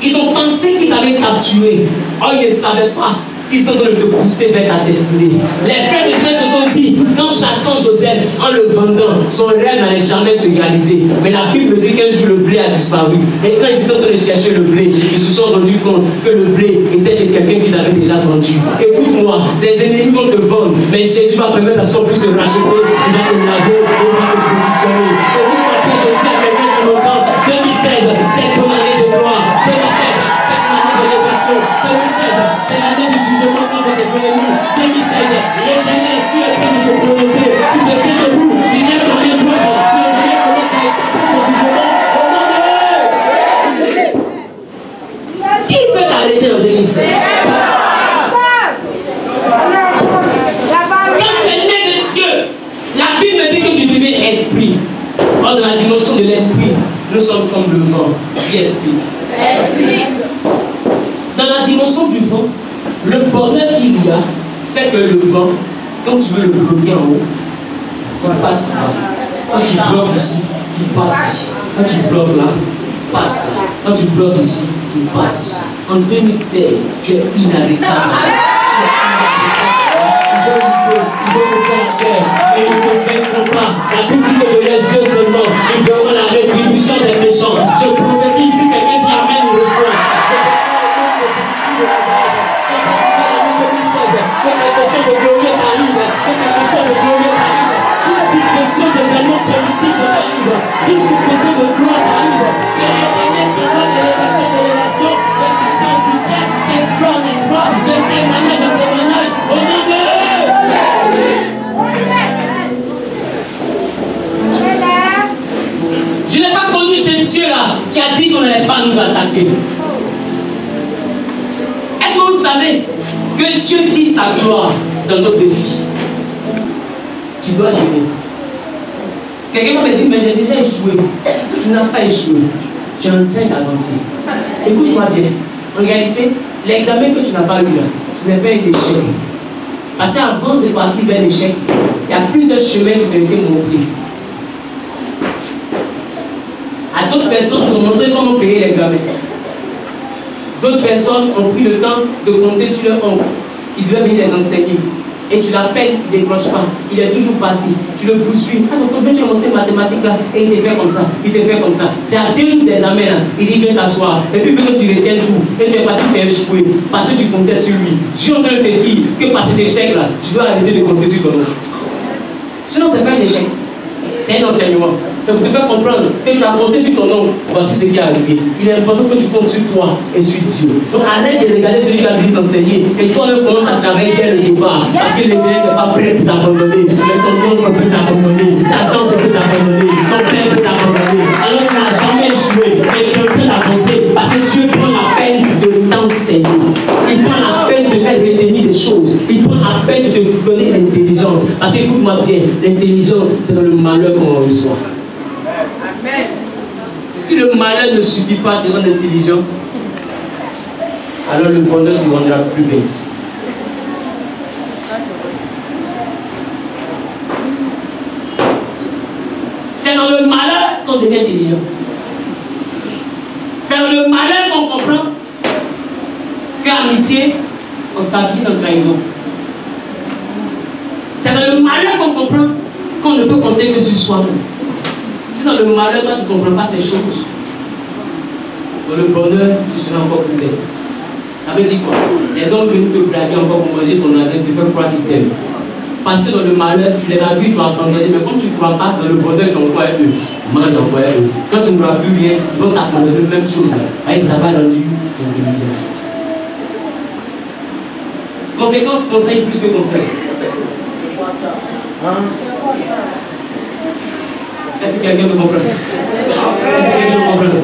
Ils ont pensé qu'ils t'avaient capturé. Oh, ils ne savaient pas. Ils sont en train de te pousser vers ta destinée. Les frères de Joseph se sont dit, qu'en chassant Joseph, en le vendant, son rêve n'allait jamais se réaliser. Mais la Bible dit qu'un jour le blé a disparu. Et quand ils étaient en train de chercher le blé, ils se sont rendus compte que le blé était chez quelqu'un qu'ils avaient déjà vendu. Écoute-moi, les ennemis vont te vendre, mais Jésus va permettre à son fils de racheter. Il va te laver, il va te positionner. Écoute-moi, je dis à quelqu'un qui m'entend, 2016, c'est ton année de gloire. 2016, c'est ton année de l'élévation. 2016, c'est l'année du jugement contre tes ennemis. 2016, l'éternel est sur les train de se prononcer. Tu te tiens debout, tu n'es combien de jours, tu ne connais comment ça établit son jugement. Au nom de Dieu. Qui peut t'arrêter en 2016? Quand tu es né de Dieu, la Bible dit que tu deviens esprit. Or, dans la dimension de l'esprit, nous sommes comme le vent. Qui explique? Dans la dimension du vent, le bonheur qu'il y a, c'est que le vent, quand tu veux le bloquer en haut, il passe là. Quand tu bloques ici, il passe ici. Quand tu bloques là, il passe là. Quand tu bloques ici, il passe ici. En 2016, tu es inarrêtable. Il faut te faire faire, mais ils ne vaincront pas. La Bible dit que de les yeux seulement, ils verront la rétribution des méchants. Je prophétise ici, quelqu'un dit Amen, il reçoit. Que quelque chose de glorieux t'arrive, que quelque chose de glorieux t'arrive, qu'une succession d'événements positifs t'arrive, qu'une succession de gloire t'arrive, que l'éternel te voit d'élévation en élévation, de succès en succès, d'exploit en exploit, de témoignage en témoignage, au nom de Je n'ai pas connu ce Dieu-là qui a dit qu'on n'allait pas nous attaquer. Est-ce que vous savez que Dieu dit sa gloire dans notre défi? Tu dois gérer. Quelqu'un me dit, mais j'ai déjà échoué. Tu n'as pas échoué. Tu es en train d'avancer. Écoute-moi bien. En réalité, l'examen que tu n'as pas eu là, ce n'est pas un échec. Parce qu'avant de partir vers l'échec, il y a plusieurs chemins qui ont été montrés. À d'autres personnes nous ont montré comment payer l'examen. D'autres personnes ont pris le temps de compter sur leur oncle qui devait venir les enseigner. Et tu l'appelles, il ne décroche pas. Il est toujours parti. Tu le poursuis. Ah, donc combien tu as monté mathématiques là? Et il te fait comme ça. Il te fait comme ça. C'est à 2 jours des examens là. Il dit viens t'asseoir. Et puis que tu retiens tout. Et tu es parti, tu as échoué. Parce que tu comptais sur lui. Dieu ne te dit que par cet échec là, tu dois arrêter de compter sur ton oncle. Sinon, ce n'est pas un échec. C'est un enseignement. Ça vous te faire comprendre que tu as compté sur ton nom. Voici ce qui est arrivé. Il est important que tu comptes sur toi et sur Dieu. Donc arrête de regarder celui qui a voulu t'enseigner. Et toi-même commence à travailler dès le départ. Parce que l'éternel n'est pas prêt pour t'abandonner. Mais ton oncle peut t'abandonner. Ta tante peut t'abandonner. Ton père peut t'abandonner. Alors tu n'as jamais échoué. Et tu es en train d'avancer. Parce que Dieu prend la peine de t'enseigner. Il prend la peine de faire retenir des choses. Il prend la peine de te donner l'intelligence. Parce que écoute-moi bien, l'intelligence, c'est dans le malheur qu'on reçoit. Amen. Si le malheur ne suffit pas à te rendre intelligent, alors le bonheur te rendra plus bête. C'est dans le malheur qu'on devient intelligent. C'est dans le malheur qu'on comprend qu'amitié, on traduit dans trahison. C'est dans le malheur qu'on comprend qu'on ne peut compter que sur soi-même. Si dans le malheur, toi, tu ne comprends pas ces choses, dans le bonheur, tu seras encore plus bête. Ça veut dire quoi? Les hommes venus te blaguer encore pour manger ton argent, tu fais croire qu'ils t'aiment. Parce que dans le malheur, tu les as vus, tu as abandonné, mais comme tu ne crois pas, dans le bonheur, tu envoies eux. Mange, envoie eux. Quand tu ne crois plus rien, ils vont t'abandonner la même chose. Ils ne pas rendu intelligent. Conséquence, conseil plus que conseil. C'est quoi ça? Ça, c'est quelqu'un de comprendre. C'est quelqu'un de comprendre.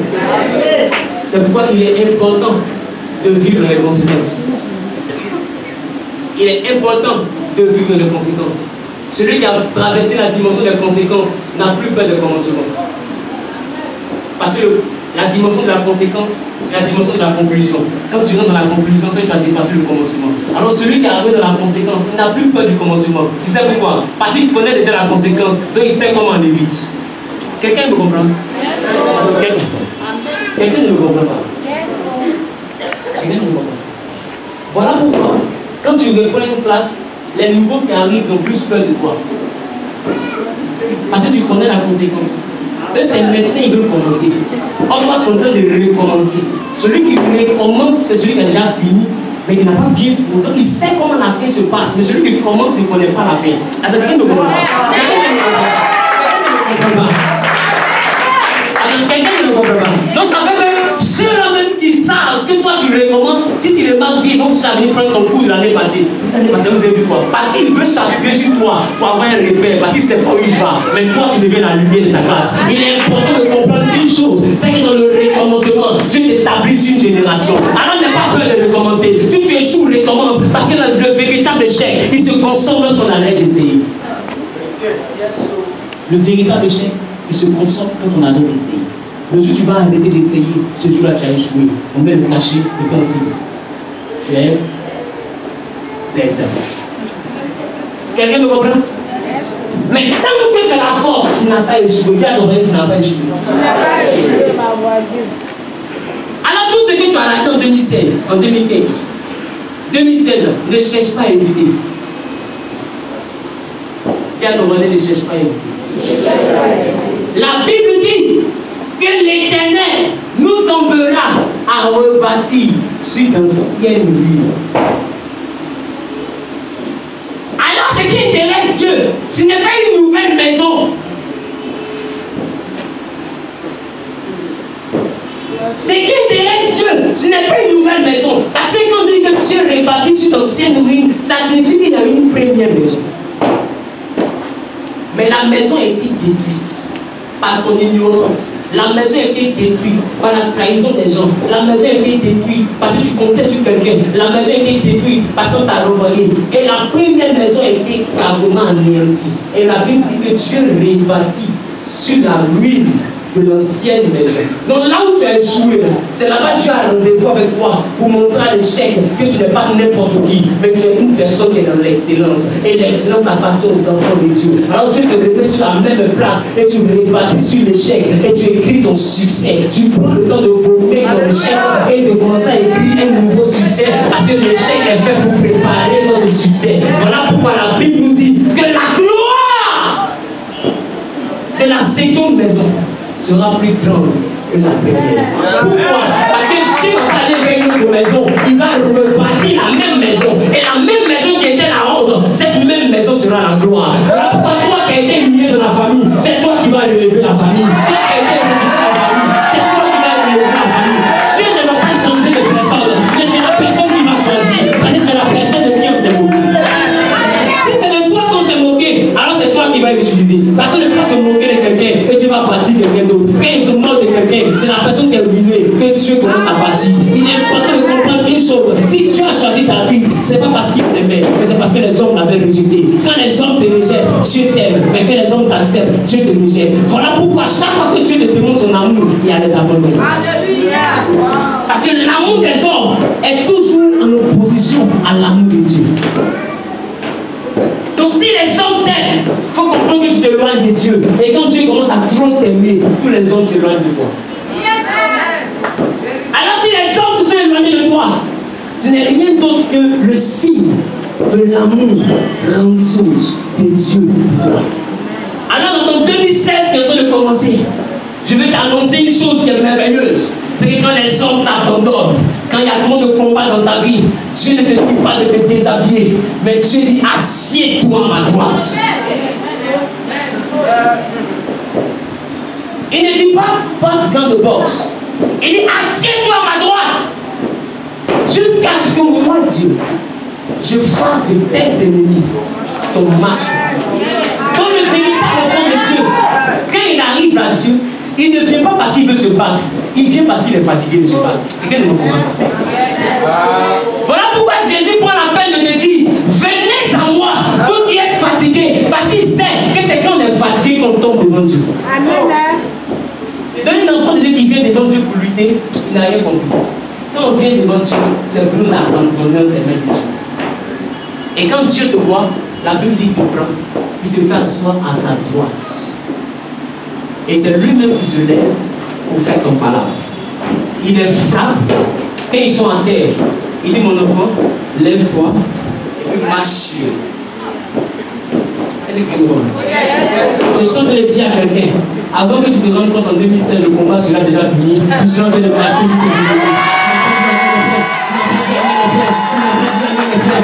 C'est pourquoi il est important de vivre les conséquences. Il est important de vivre les conséquences. Celui qui a traversé la dimension des conséquences n'a plus peur de commencement. Parce que la dimension de la conséquence, c'est la dimension de la conclusion. Quand tu rentres dans la conclusion, c'est que tu as dépassé le commencement. Alors celui qui est arrivé dans la conséquence, il n'a plus peur du commencement. Tu sais pourquoi? Parce qu'il connaît déjà la conséquence, donc il sait comment on évite. Quelqu'un me comprend? Quelqu'un ne me comprend pas? Quelqu'un ne me comprend pas? Voilà pourquoi, quand tu reprends une classe, les nouveaux qui arrivent ont plus peur de toi. Parce que tu connais la conséquence. Eux, c'est maintenant qu'ils veulent commencer. On doit tenter de recommencer. Celui qui recommence, c'est celui qui a déjà fini, mais qui n'a pas bien fini. Donc il sait comment la fin se passe, mais celui qui commence ne connaît pas la fin. Alors, quelqu'un ne comprend pas? Quelqu'un ne comprend pas? Donc ça veut dire que ceux-là même qui savent que toi tu recommences, si tu remarques bien, ils vont jamais prendre ton coup de l'année passée. L'année passée, vous avez vu quoi? Parce qu'il veut s'appuyer sur toi pour avoir un repère, parce qu'il ne sait pas où il va. Mais toi, tu deviens la lumière de ta classe. Il est important de comprendre une chose, c'est que dans le recommencement, Dieu t'établit sur une génération. Alors n'aie pas peur de recommencer. Si tu échoues, recommence. Parce que le véritable échec, il se consomme lorsqu'on arrête d'essayer. Le véritable échec, il se consomme quand on arrête d'essayer. Le jour où tu vas arrêter d'essayer, ce jour-là tu as échoué. On met le cachet de principe. Tu es bête. Quelqu'un me comprend? Mais tant que tu as la force, tu n'as pas échoué. Tu as donné, tu n'as pas échoué. Alors tout ce que tu as raté en 2016, en 2015, 2016, ne cherche pas à éviter. Tu as demandé, ne cherche pas à éviter. La Bible dit que l'Éternel nous enverra à rebâtir sur d'anciennes ruines. Alors ce qui intéresse Dieu, ce n'est pas une nouvelle maison. Ce qui intéresse Dieu, ce n'est pas une nouvelle maison. Parce que quand on dit que Dieu rebâtit sur d'anciennes ruines, ça signifie qu'il y a une première maison. Mais la maison a été détruite par ton ignorance. La maison a été détruite par la trahison des gens. La maison a été détruite parce que tu comptais sur quelqu'un. La maison a été détruite parce qu'on t'a renvoyé. Et la première maison a été carrément anéantie. Et la Bible dit que Dieu rebâtit sur la ruine de l'ancienne maison. Donc là où tu as échoué, c'est là-bas que tu as rendez-vous avec toi pour montrer à l'échec que tu n'es pas n'importe qui, mais tu es une personne qui est dans l'excellence. Et l'excellence appartient aux enfants de Dieu. Alors Dieu te remet sur la même place et tu rebâtis sur l'échec et tu écris ton succès. Tu prends le temps de gommer ton échec et de commencer à écrire un nouveau succès parce que l'échec est fait pour préparer notre succès. Voilà pourquoi la Bible nous dit que la gloire de la seconde maison sera plus grande que la première. Pourquoi? Parce que Dieu va pas aller vers une autre maison, il va rebâtir la même maison. Et la même maison qui était la honte, cette même maison sera la gloire. Voilà pourquoi toi qui as été humilié de la famille, c'est toi qui vas relever la famille. Toi qui as été rejeté de la famille, c'est toi qui vas relever la famille. Dieu ne va pas changer de personne, mais c'est la personne qui va choisir. Parce que c'est la personne de qui on s'est moqué. Si c'est de toi qu'on s'est moqué, alors c'est toi qui vas l'utiliser. Parce que ne pas se moquer de quelqu'un et Dieu va bâtir quelqu'un d'autre. Quand ils se moquent de quelqu'un, c'est la personne qui est ruinée que Dieu commence à bâtir. Il est important de comprendre une chose. Si Dieu a choisi ta vie, ce n'est pas parce qu'il t'aimait, mais c'est parce que les hommes l'avaient rejeté. Quand les hommes te rejettent, Dieu t'aime. Mais quand les hommes t'acceptent, Dieu te rejette. Voilà pourquoi chaque fois que Dieu te demande son amour, il y a des abandons. Parce que l'amour des hommes est toujours en opposition à l'amour de Dieu. Donc si les hommes t'aiment, il faut comprendre que tu t'éloignes de Dieu. Et quand Dieu commence à trop t'aimer, tous les hommes s'éloignent de toi. Alors si les hommes se sont éloignés de toi, ce n'est rien d'autre que le signe de l'amour grandiose de Dieu pour toi. Alors dans ton 2016 qui est en train de commencer, je vais t'annoncer une chose qui est merveilleuse. C'est que quand les hommes t'abandonnent, quand il y a trop de combats dans ta vie, Dieu ne te dit pas de te déshabiller, mais Dieu dit assieds-toi à ma droite. Il ne dit pas de gants de boxe. Il dit assieds-toi à ma droite. Jusqu'à ce que moi, Dieu, je fasse de tes ennemis ton marche. Comme le véritable enfant de Dieu, quand il arrive à Dieu, il ne vient pas parce qu'il veut se battre. Il vient parce qu'il est fatigué de se battre. Quelqu'un ne me comprend pas. Voilà pourquoi Jésus prend la peine de te dire venez à moi, vous qui êtes fatigués. Parce qu'il sait que c'est quand on est fatigué qu'on tombe devant Dieu. Amen. Dans un enfant de Dieu qui vient devant Dieu pour lutter, il n'a rien compris. Quand on vient devant Dieu, c'est pour nous abandonner les mains de Dieu. Et quand Dieu te voit, la Bible dit qu'il te prend, il te fait asseoir à sa droite. Et c'est lui-même qui se lève pour faire ton palabre. Il les frappe. Quand ils sont à terre, il dit mon enfant, lève-toi et puis marche sur eux. Je sens de le dire à quelqu'un, avant que tu te rendes compte en 2016, le combat sera déjà fini, tu seras en train de marcher sur tes genoux.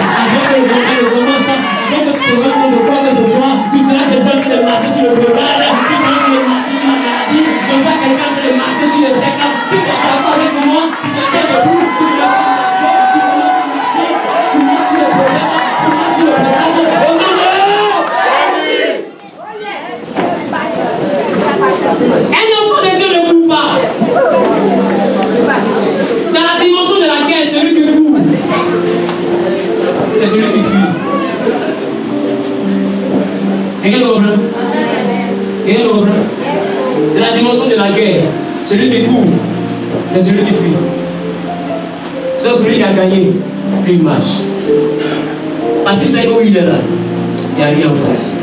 Avant que le combat commence, avant que tu te rendes compte de quoi que ce soit, tu seras déjà en train de marcher sur le breuvage, tu seras en train de marcher sur la maladie, tu vois quelqu'un en train de marcher sur le chèque, tu es d'accord avec moi, tu te tiens debout, tu commences à marcher, tu marches sur le problème, tu marches sur le breuvage, et non, un enfant de Dieu ne court pas. Dans la dimension de la guerre, celui qui court, c'est celui qui fuit. Quelqu'un le comprend? Quelqu'un le comprend? Dans la dimension de la guerre, celui qui court, c'est celui qui fuit. C'est celui qui a gagné, lui il marche. Parce que c'est où il est là, il n'y a rien en face.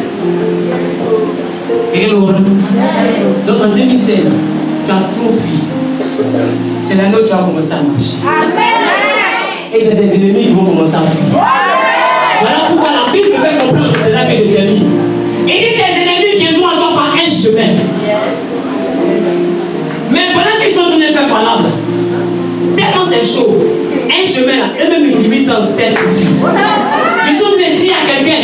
Quelqu'un le comprend? Donc en 2016, tu as trop fui. C'est l'année où tu vas commencer à marcher. Et c'est tes ennemis qui vont commencer à fuir. Voilà pourquoi la Bible me fait comprendre, c'est là que je termine. Il dit tes ennemis viendront à toi par un chemin. Mais pendant qu'ils sont venus faire palabre, tellement c'est chaud, un chemin là, eux-mêmes ils divisent en 7 aussi. Je suis en train de dire à quelqu'un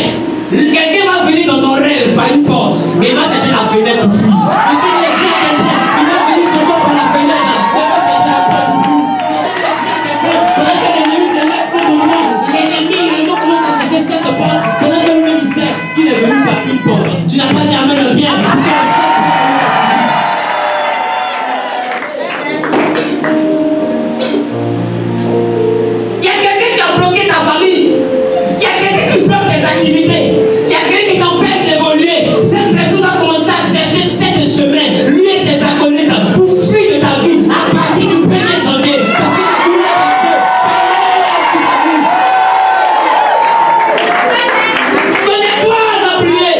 va venir dans ton rêve par une porte, mais il va chercher la fenêtre pour fuir. Je suis en train de dire à quelqu'un, il va venir sur toi par la fenêtre, mais il va chercher la porte pour fuir. Je suis en train de dire à quelqu'un, pendant que l'ennemi se lève contre moi, l'ennemi commence à chercher cette porte, pendant que lui-même il sait qu'il est venu par une porte. Tu n'as pas dit amen le bien. Il y a quelqu'un qui a bloqué ta famille. Il y a quelqu'un qui bloque tes activités. Il y a quelqu'un qui t'empêche d'évoluer. Cette personne va commencer à chercher 7 chemins, lui et ses acolytes, pour fuir de ta vie à partir du 1er janvier. Parce que la douleur est Dieu. Connais-toi, on va prier.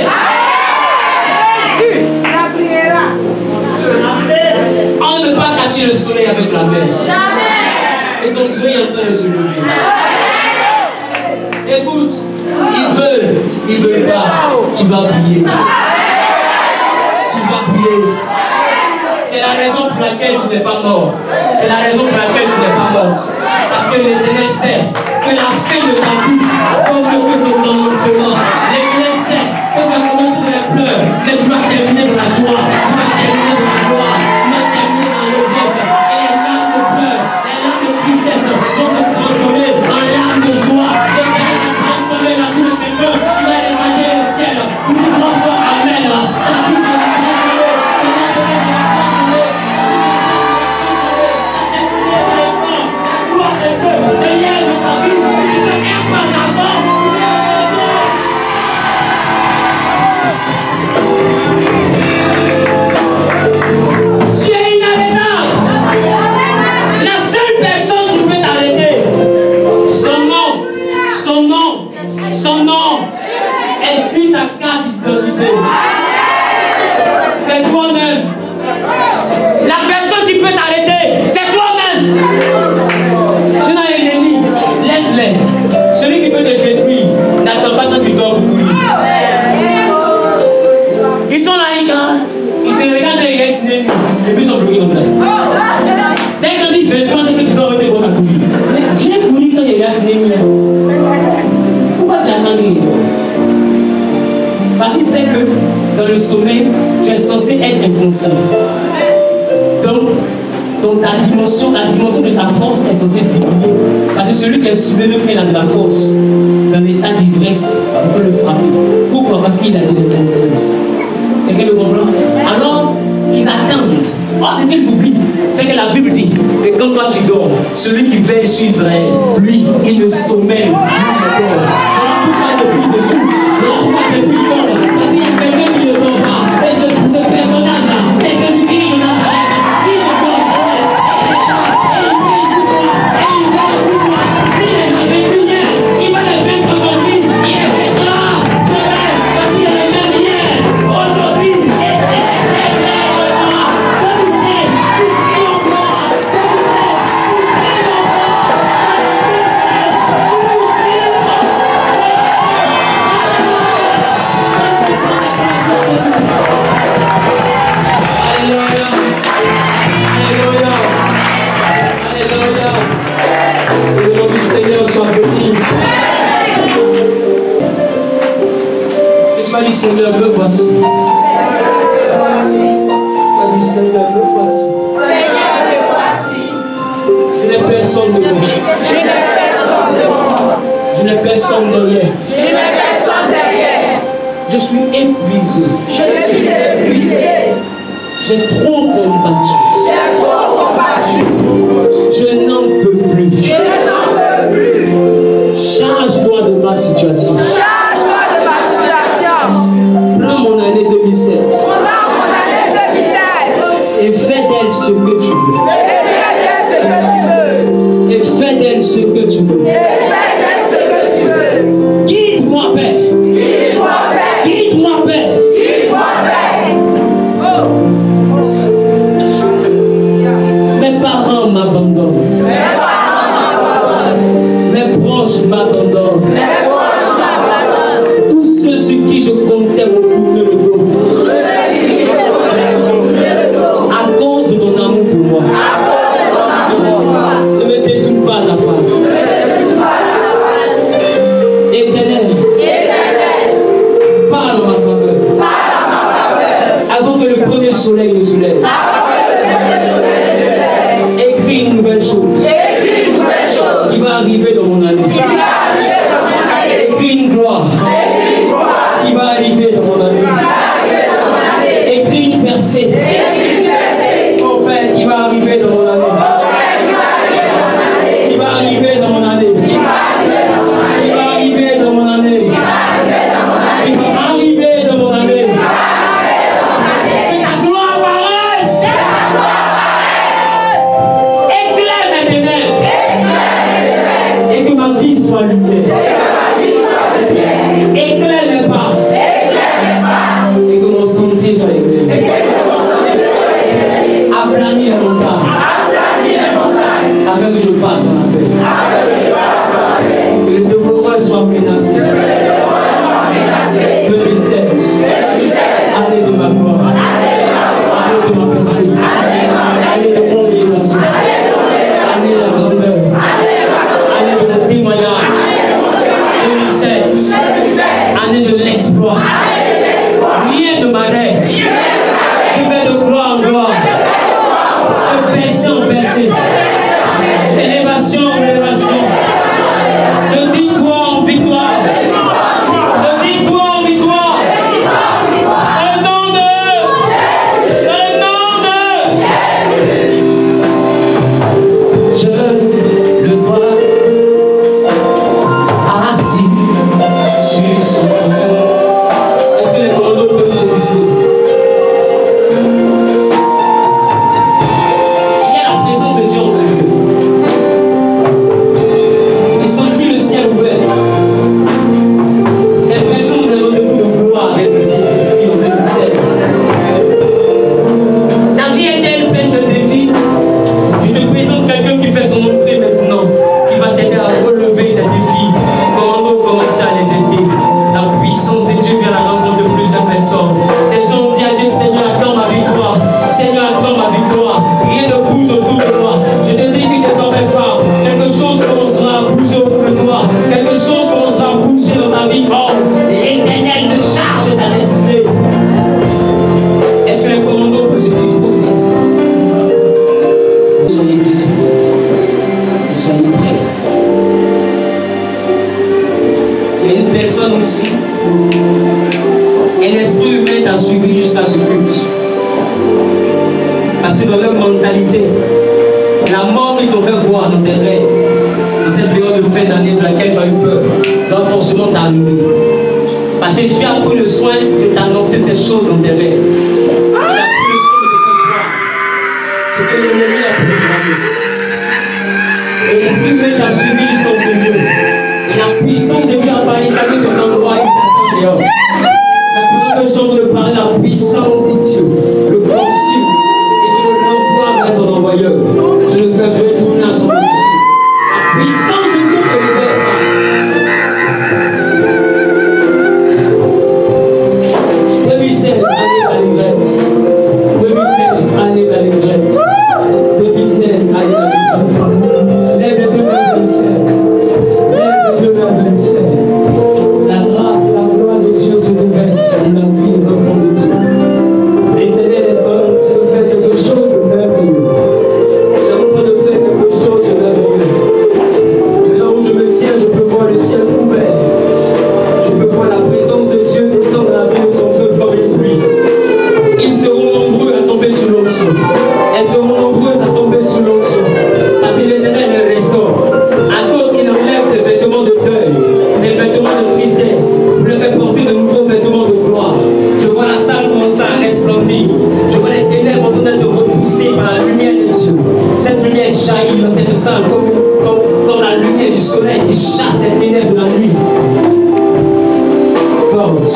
On ne peut pas cacher le soleil avec la mer. Et ton soleil est en train de se lever. Écoute, ils veulent pas, tu vas prier. Tu vas prier. C'est la raison pour laquelle tu n'es pas mort. C'est la raison pour laquelle tu n'es pas morte. Parce que l'Éternel sait que la fin de ta vie faut mieux que son commencement. L'Éternel sait que tu vas commencer dans les pleurs, mais tu vas terminer dans la joie. Tu vas terminer dans la gloire. Tu vas terminer dans l'audience. Et les larmes de pleurs, les larmes de tristesse vont se transformer en larmes de joie. Transformer la vie de quelqu'un qui va émaner le ciel. Pour dire trois fois amen. La vie sera transformée. La destinée sera transformée. La destinée va être morte. La gloire de Dieu se lève de ta vie. Si tu veux un pas en avant, tu vas dans le sommeil, tu es censé être inconscient. Donc ta dimension, la dimension de ta force est censée diminuer. Parce que celui qui est soulevé, même quand il a de la force, dans l'état d'ivresse, on peut le frapper. Pourquoi? Parce qu'il a de l'inconscience. Quelqu'un le comprend? Alors, ils attendent. Oh, ce qu'ils oublient, c'est que la Bible dit que quand toi tu dors, celui qui veille sur Israël, lui, il le sommeille, lui, il dort. Alors pourquoi depuis ce jour? Alors pourquoi depuis il dort? Parce qu'il y a quelqu'un qui ne dort pas. Et ce personnage-là, c'est Jésus-Christ de Nazareth. Il ne dort jamais. Et il veille sur moi. Et il veille sur moi. S'il les avait vus hier, il va les vaincre aujourd'hui. Il les vaincra demain. Parce qu'il les même hier, aujourd'hui, et éternellement. Comme c'est, tu pries encore. Comme c'est, tu pries encore. Comme c'est, tu pries encore. Alléluia. Alléluia. Alléluia. Que le nom du Seigneur soit béni. Et tu m'as dit, Seigneur, me voici. Tu m'as dit, Seigneur, me voici. Je n'ai personne devant. Je n'ai personne derrière. Je suis épuisé. J'ai trop combattu. Je n'en peux plus. Charge-toi de ma situation. Prends mon année 2016 et fais d'elle ce que tu veux. Et fais d'elle ce que tu veux. Guide-moi, Père. Guide-moi, Père. Mes parents m'abandonnent. Mes proches m'abandonnent. Tous ceux sur qui je comptais me tourner le dos. À cause de ton amour pour moi. Ne me détourne pas ta face. Éternel, parle en ma faveur. Avant que le premier soleil ne se lève. Écris une nouvelle chose qui va arriver dans mon année. Écris une gloire qui va arriver dans mon année. Écris une percée, oh Père, qui va arriver dans mon année. Qui va arriver dans mon année. Qui va arriver dans mon année. Qui va arriver dans mon année. Que ta gloire paraisse. Éclaire mes ténèbres. Et que ma vie soit lumière. Éclaire mes pas. Et que mon sentier soit éclairé. Aplanis les montagnes. Afin que je passe dans la paix. Que le développement soit menacé. 2016. Année de ma gloire. Année de ma pensée. Année de mon élévation. Année de la grandeur. Année de mon témoignage. 2016. Année de l'exploit. Rien ne m'arrête. Je vais de gloire en gloire. De percée en percée. Élévation en élévation. dans leur mentalité. La mort qu'ils t'ont fait voir dans tes rêves, dans cette période de fin d'année de laquelle tu as eu peur, doit forcément t'arriver. Parce que tu as pris le soin de t'annoncer ces choses dans tes rêves. Tu as pris le soin de te faire voir ce que l'ennemi a programmé. Et l'Esprit Dieu t'a suivi jusqu'au ce lieu. Et la puissance de Dieu a parlé ta vie sur l'endroit et t'attend dehors. Maintenant que je suis en train de parler, la puissance de Dieu le consume. Et je l'envoie vers son envoyeur. Je le fais retourner à son envoyeur. La puissance de Dieu te libère. 2016, année de la livresse. 2016, année de la livresse. 2016, année de la livresse. Lève les deux mains vers le ciel. Lève les deux mains vers le ciel. La grâce et la gloire de Dieu se déversent sur la vie des enfants de Dieu. L'Éternel est en train de faire quelque chose de merveilleux. Il est en train de faire quelque chose de merveilleux. Et là où je me tiens, je peux voir le ciel ouvert. Je peux voir la présence de Dieu descendre dans la vie de son peuple comme une pluie. Ils seront nombreux à tomber sous l'onction. Elles seront nombreuses à tomber sous l'onction. Parce que l'Éternel les restaure. À d'autres, il enlève des vêtements de deuil, des vêtements de tristesse, pour les faire porter de nouveaux vêtements de gloire. Je vois la salle commencer à resplendir. Je vois les ténèbres en train d'être repoussées par la lumière de Dieu. Cette lumière jaillit dans cette salle comme la lumière du soleil qui chasse les ténèbres de la nuit. God.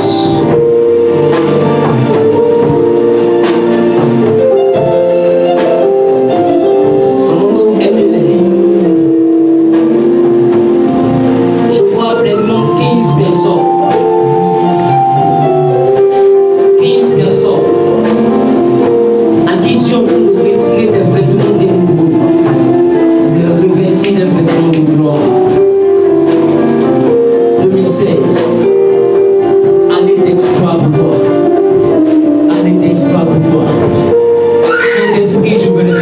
Je vois pleinement 15 personnes. 15 personnes à qui tu es en train de retirer des vêtements ténébreux, de revêtir des vêtements de gloire. 2016, année d'exploit pour toi. Année d'exploit pour toi. Saint-Esprit, je veux les voir.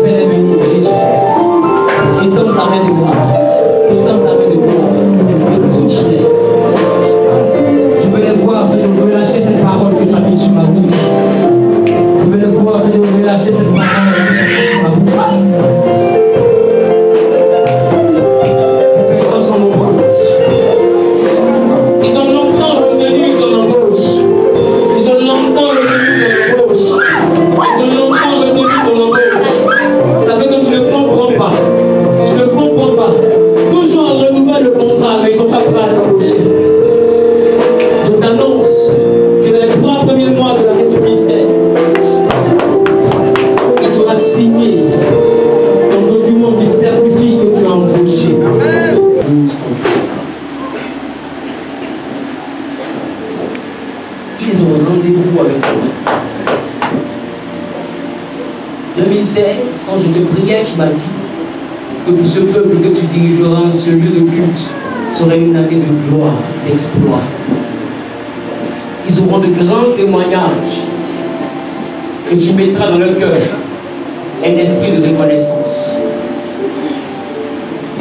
Fais-les venir, Jésus. Étends ta main de grâce. Étends ta main de gloire. Et touche-les. Je veux les voir venir relâcher cette parole que tu as mise sur ma bouche. Je veux les voir venir relâcher cette parole que tu as mise sur ma bouche. Ces personnes sont nombreuses. Ils ont longtemps retenu ton embauche. Ils ont longtemps retenu ton embauche. Ils ont longtemps retenu ton embauche. Ça fait que tu ne comprends pas. Tu ne comprends pas. Toujours on renouvelle le contrat, mais ils ne sont pas prêts à l'embaucher. Je t'annonce que dans les 3 premiers mois de l'année 2016, il sera signé un document qui certifie que tu as embauché. Ils ont rendez-vous avec toi. 2016, quand je te priais, tu m'as dit que pour ce peuple que tu dirigeras, ce lieu de culte serait une année de gloire, d'exploit. Ils auront de grands témoignages que tu mettras dans leur cœur un esprit de reconnaissance.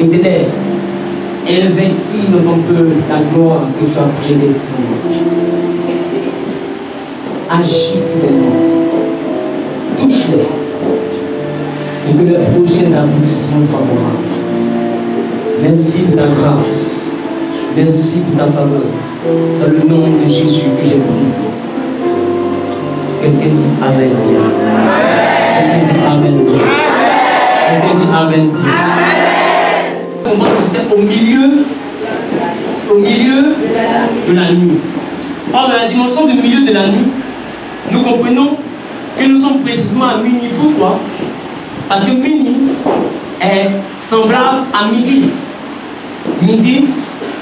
Éternel, investis dans ton peuple la gloire que tu as prédestinée. Agis finalement, touche-les et que leurs prochains aboutissements favorables. Merci pour ta grâce, merci pour ta faveur, dans le nom de Jésus que j'ai prié. Quelqu'un dit Amen. Quelqu'un dit Amen. Quelqu'un dit Amen. Comment c'était au milieu de la nuit. Or, dans la dimension du milieu de la nuit, nous comprenons que nous sommes précisément à minuit. Pourquoi? Parce que minuit est semblable à midi. Midi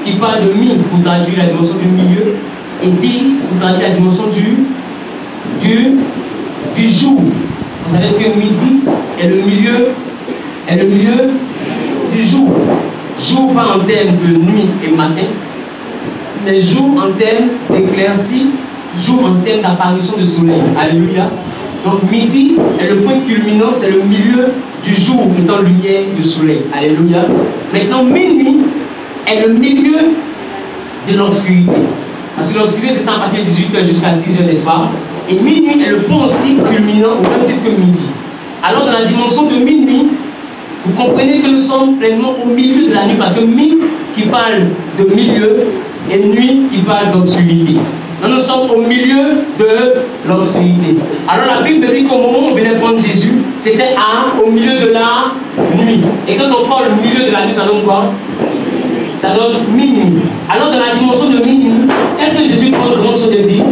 qui parle de mi pour traduire la dimension du milieu et di pour traduire la dimension du jour. Vous savez ce que midi est le milieu du jour. Jour pas en termes de nuit et matin, mais jour en termes d'éclaircie, jour en termes d'apparition du soleil. Alléluia. Donc midi est le point culminant, c'est le milieu du jour étant lumière du soleil. Alléluia. Maintenant minuit est le milieu de l'obscurité. Parce que l'obscurité c'est à partir de 18h jusqu'à 6h, n'est-ce pas? Et minuit est le point aussi culminant au même titre que midi. Alors dans la dimension de minuit, vous comprenez que nous sommes pleinement au milieu de la nuit, parce que mi qui parle de milieu et nuit qui parle d'obscurité. Nous sommes au milieu de l'obscurité. Alors la Bible dit qu'au moment où on venait prendre Jésus, c'était au milieu de la nuit. Et quand on parle le milieu de la nuit, ça donne quoi? Ça donne minuit. Alors dans la dimension de minuit, qu'est-ce que Jésus prend grand chose de dire?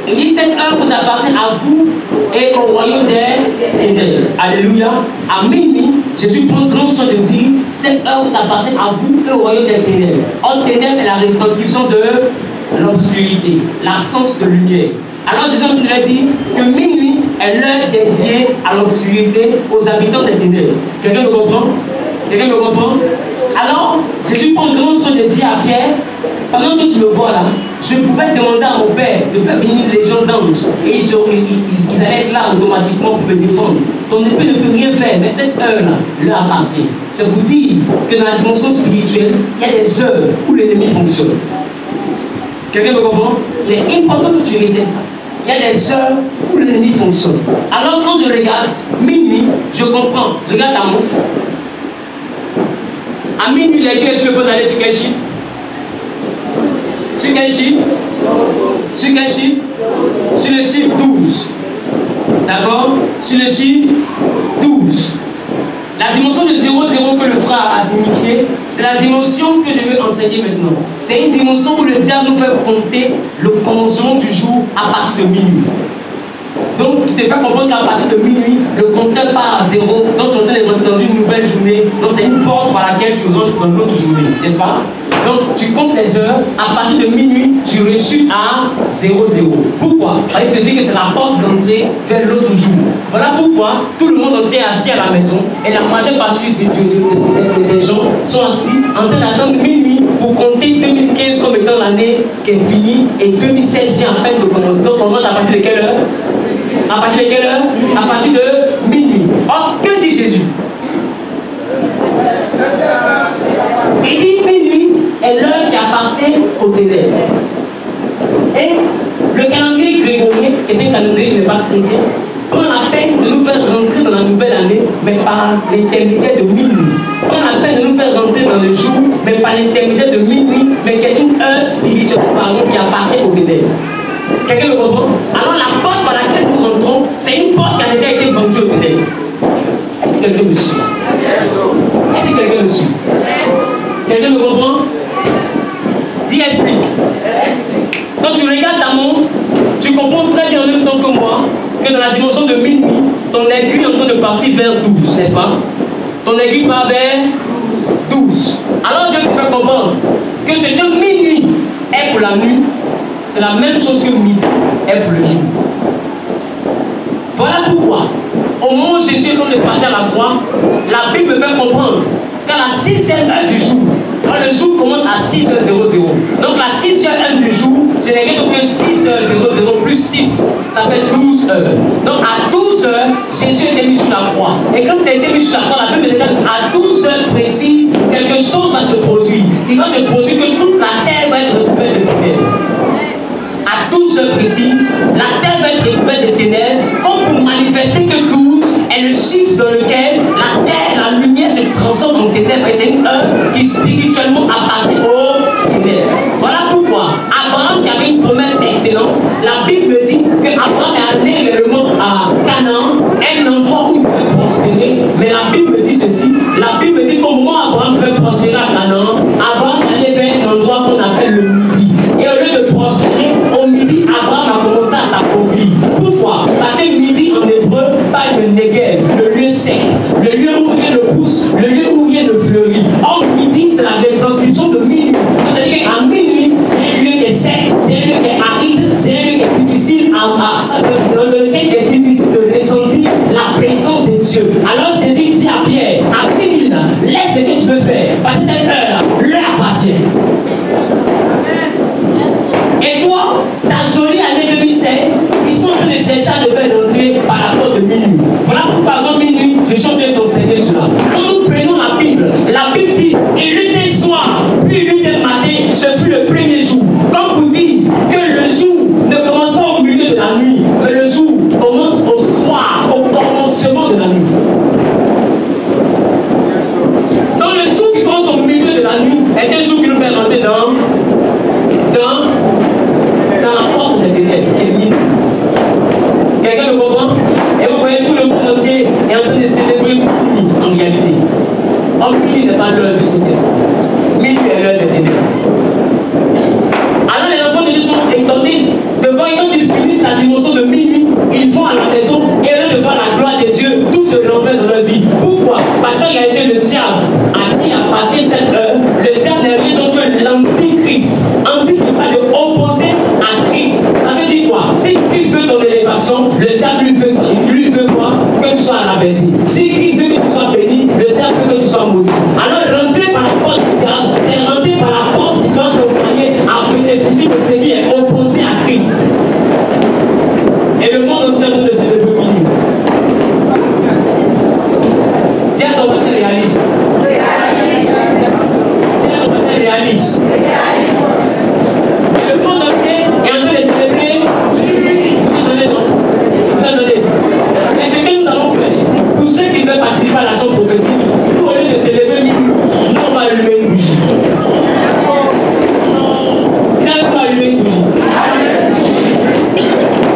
Il dit cette heure vous appartient à vous et au royaume des ténèbres. Alléluia. À minuit, Jésus prend grand soin de dire cette heure vous appartient à vous et au royaume des ténèbres. Or, ténèbres est la retranscription de l'obscurité, l'absence de lumière. Alors Jésus nous a dit que minuit est l'heure dédiée à l'obscurité, aux habitants des ténèbres. Quelqu'un me comprend? Quelqu'un me comprend? Alors, Jésus prend grand soin de dire à Pierre, pendant que tu me vois là, je pouvais demander à mon père de faire venir les gens d'anges et ils allaient être là automatiquement pour me défendre. Ton épée ne peut rien faire, mais cette heure-là leur appartient. C'est pour dire que dans la dimension spirituelle, il y a des heures où l'ennemi fonctionne. Quelqu'un me comprend? Il est important que tu retiennes ça. Il y a des heures où l'ennemi fonctionne. Alors quand je regarde minuit, je comprends. Regarde ta montre. À minuit, les gars, je peux aller sur quel chiffre? Sur quel chiffre? Sur quel chiffre? Sur le chiffre 12. D'accord? Sur le chiffre 12. La dimension de 0,0 que le frère a signifié, c'est la dimension que je vais enseigner maintenant. C'est une dimension où le diable nous fait compter le commencement du jour à partir de minuit. Donc, il te fait comprendre qu'à partir de minuit, le compteur part à 0. Donc, tu es en train de rentrer dans une nouvelle journée. Donc, c'est une porte par laquelle tu rentres dans l'autre journée, n'est-ce pas? Donc, tu comptes les heures. À partir de minuit, tu rechutes à 0,0. Pourquoi? Parce qu'il te dit que c'est la porte d'entrée vers l'autre jour. Voilà pourquoi tout le monde entier est assis à la maison et la majeure partie des gens sont assis en train d'attendre minuit pour compter 2015 comme étant l'année qui est finie et 2016 vient à peine de commencer. Donc, on rentre à partir de quelle heure? À partir de quelle heure? À partir de minuit. Or, que dit Jésus? Il dit minuit est l'heure qui appartient aux ténèbres. Et le calendrier grégorien, qui est un calendrier qui n'est pas chrétien, prend la peine de nous faire rentrer dans la nouvelle année, mais par l'intermédiaire de minuit. Prend la peine de nous faire rentrer dans le jour, mais par l'intermédiaire de minuit, mais qui est une heure spirituelle, pardon, qui appartient aux ténèbres. Quelqu'un me comprend? Alors la porte par laquelle nous rentrons, c'est une porte qui a déjà été vendue aux ténèbres. Est-ce que quelqu'un me suit? Est-ce que quelqu'un me suit? Quelqu'un me comprend? Dis explique. Quand tu regardes ta montre, tu comprends très bien en même temps que moi que dans la dimension de minuit, ton aiguille est en train de partir vers 12, n'est-ce pas? Ton aiguille part vers 12. Alors je vais te faire comprendre que ce que minuit est pour la nuit, c'est la même chose que midi est pour le jour. Voilà pourquoi, au moment où Jésus est en train de partir à la croix, la Bible me fait comprendre qu'à la 6e heure du jour, quand le jour commence à 6h00. Donc la 6e heure du jour, ce n'est rien que 6h00 plus 6, ça fait 12 heures. Donc à 12 heures, Jésus était mis sur la croix. Et quand il a été mis sur la croix, la Bible me dit qu'à 12 heures précises, quelque chose va se produire. Il va se produire que toute la terre va être recouverte de ténèbres. À 12 heures précises, la terre va être recouverte de ténèbres, comme pour manifester que 12 est le chiffre dans lequel la terre, la lumière se transforme en ténèbres. Et c'est une heure qui spirituellement appartient aux ténèbres. Voilà pourquoi Abraham, qui avait une promesse d'excellence, la Bible me dit qu'Abraham est allé réellement à Canaan, un endroit où il pouvait prospérer. Mais la Bible me dit ceci, la Bible me dit qu'au moment où Abraham pouvait prospérer à Canaan, Abraham allait vers un endroit qu'on appelle le Midi. Et au lieu de prospérer, au Midi, Abraham a commencé à s'appauvrir. Pourquoi? Parce que Midi en hébreu parle de Negev, le lieu sec, le lieu où rien ne pousse, le lieu où rien ne fleurit. Or, Midi, c'est la retranscription de minuit. C'est-à-dire qu'à minuit, c'est un lieu qui est sec, c'est un lieu qui est aride, c'est un lieu qui est difficile dans lequel il est difficile de ressentir la présence de Dieu. Alors Jésus dit à Pierre, à minuit, laisse ce que tu veux faire, parce que cette heure leur appartient. Et toi, ta jolie année 2016, ils sont en train de chercher à te faire entrer par la porte de minuit. Voilà pourquoi avant minuit, je suis en train d'enseigner cela. Quand nous prenons la Bible dit, il était soir, réalise. Et le monde entier est en train de célébrer. Vous entendez, non? Vous entendez? Et ce que nous allons faire, pour ceux qui veulent participer à l'action prophétique, nous, au lieu de célébrer minuit, nous, on va allumer une bougie. J'arrive pas à allumer une bougie.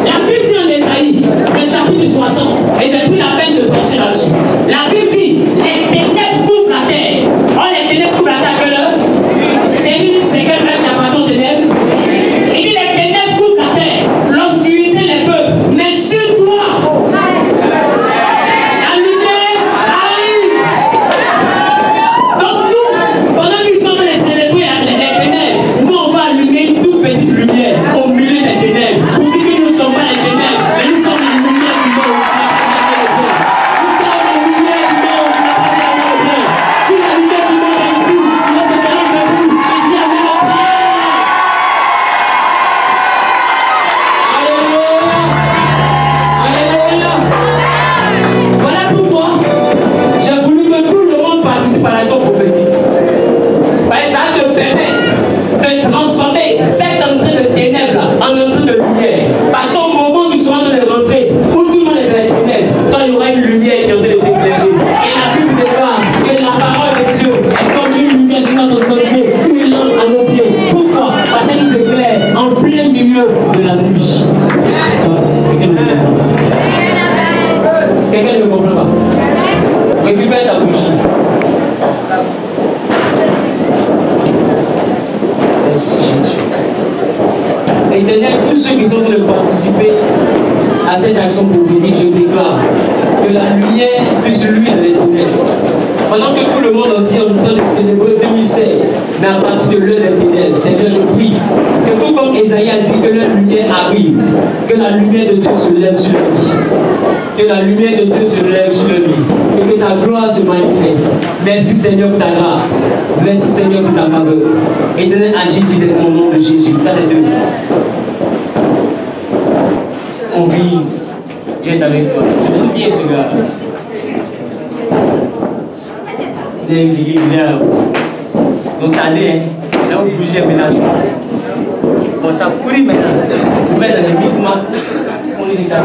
La Bible dit en Ésaïe, le chapitre 60, et j'ai pris la peine de prêcher là-dessus. La Bible dit, les ténèbres couvrent la terre. Oh, les ténèbres couvrent la terre, que là. Jésus dit, c'est quel règne d'appartenance des ténèbres? Il dit, les ténèbres couvrent la terre, l'obscurité les peuples, mais sur toi, la lumière arrive. Donc nous, pendant qu'ils sont en train de célébrer les ténèbres, nous on va allumer une toute petite lumière au milieu des ténèbres. Pour dire que nous ne sommes pas les ténèbres, mais nous sommes la lumière du monde. Nous sommes la lumière du monde. Si la lumière du monde est ici, il va se tenir debout. Ici, avec la prière. Alléluia. Alléluia. Voilà pourquoi j'ai voulu que tout le monde participe à l'action prophétique. Parce que ça va te permettre de transformer cette entrée de ténèbres en entrée de lumière. Parce qu'au moment où tu seras en train de rentrer, où tout le monde est dans les ténèbres, quand il y aura une lumière qui est en train de t'éclairer. Et la Bible déclare que la parole de Dieu est comme une lumière sur notre sentier, une lampe à nos pieds. Pourquoi? Parce qu'elle nous éclaire en plein milieu de la nuit. Quelqu'un ne comprend pas. Récupère ta bougie. Merci Jésus. Éternel, tous ceux qui sont en train de participer à cette action prophétique, je déclare que la lumière puisse luire dans les ténèbres. Pendant que tout le monde entier est en train de célébrer 2016, mais à partir de l'heure des ténèbres, Seigneur, je prie que tout comme Esaïe a dit que la lumière arrive, que la lumière de Dieu se lève sur la vie. Que la lumière de Dieu se lève sur le vie. Et que ta gloire se manifeste. Merci Seigneur pour ta grâce. Merci Seigneur pour ta faveur. Éternel, agis fidèlement au nom de Jésus. Là, c'est deux. On vise. Dieu est avec toi. Je vais oublier ce gars. Vous avez vu, ils sont allés. Hein. Là où vous bougez menacé. Bon, ça courit maintenant. Vous mettez dans les mouvements. On est des cas.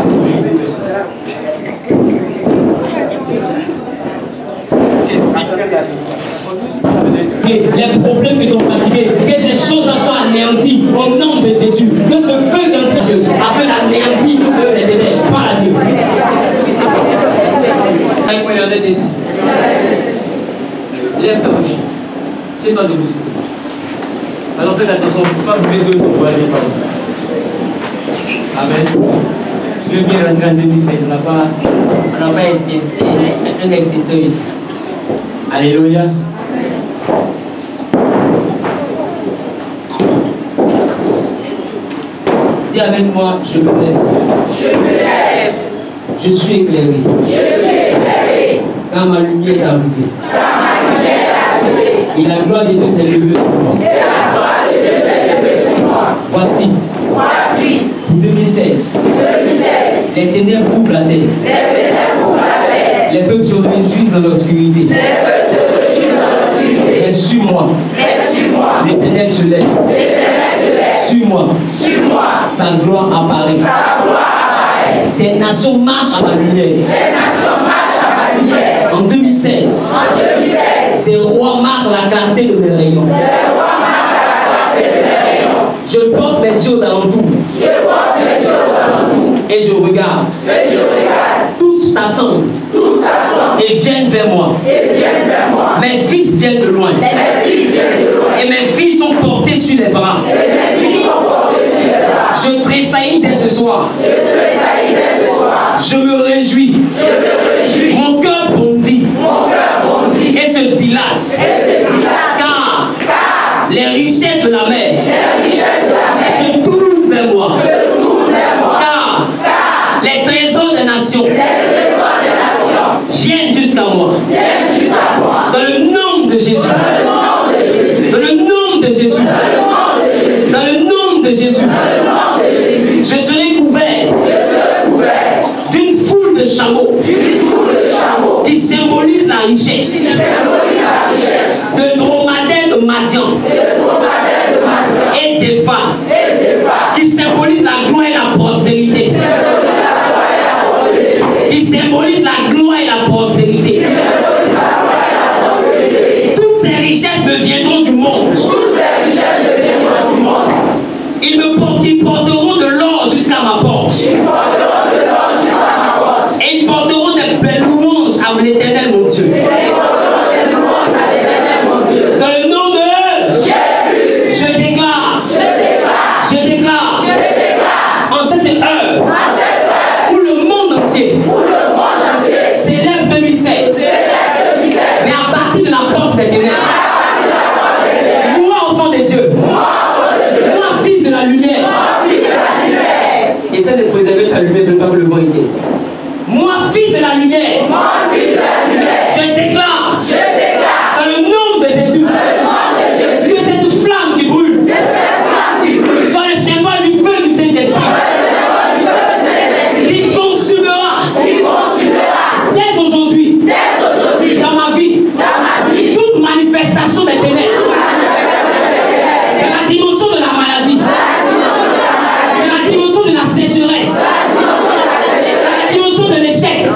Les problèmes que tu as pratiqués, que ces choses soient anéanties au nom de Jésus. Que ce feu d'entre Dieu afin d'anéantir les ténèbres. Parle à Dieu. Lève ta bouche. Tiens-toi debout. Alors faites attention, il ne faut pas bouger de l'eau. Amen. Je viens rentrer en 2007, on n'a pas un extincteur ici. Alléluia. Dis avec moi, je me lève. Je me lève. Je suis éclairé. Je suis éclairé. Car ma lumière est arrivée. Car ma lumière est arrivée. Et la gloire de Dieu s'est levée sur moi. Et la gloire de Dieu s'est levée sur moi. Voici. Voici. 2016. Les ténèbres couvrent la terre. Les peuples se réjouissent dans l'obscurité. Mais suis-moi. Les ténèbres se lèvent. Suis-moi. Sa gloire apparaît. Des nations marchent à ma lumière. En 2016, des rois marchent à la clarté de mes rayons. Je porte mes yeux aux alentours. Et je regarde. Tous s'assemblent. Et viennent vers moi. Mes fils viennent de loin. Et mes filles sont portées sur les bras. Je tressaillis dès ce soir. Je me réjouis. Mon cœur bondit. Et se dilate. Car les richesses de la mer se tournent vers moi. Car les trésors des nations viennent jusqu'à moi. Dans le nom de Jésus. Dans le nom de Jésus. Dans le nom de Jésus. Je serai couvert d'une foule de chameaux qui symbolise la richesse. De dromadaires de Madian. qui symbolise la gloire et la prospérité. Toutes ces richesses me viendront du monde. Ils porteront de l'or jusqu'à ma porte. Et ils porteront des belles louanges à l'Éternel mon Dieu. Dans le nom de Jésus, je déclare, en cette heure, où le monde entier célèbre 2016, mais à partir de la porte des ténèbres, moi, enfant de Dieu, moi, fils de la lumière, essaie de préserver ta lumière, de ne pas que le vent était. Moi, fils de la lumière, je déclare, dans le nom de Jésus, que cette flamme qui brûle soit le symbole du feu du Saint-Esprit. Il consumera dès aujourd'hui dans ma vie toute manifestation des ténèbres, de la dimension de la maladie, de la dimension de la sécheresse, de la dimension de l'échec, de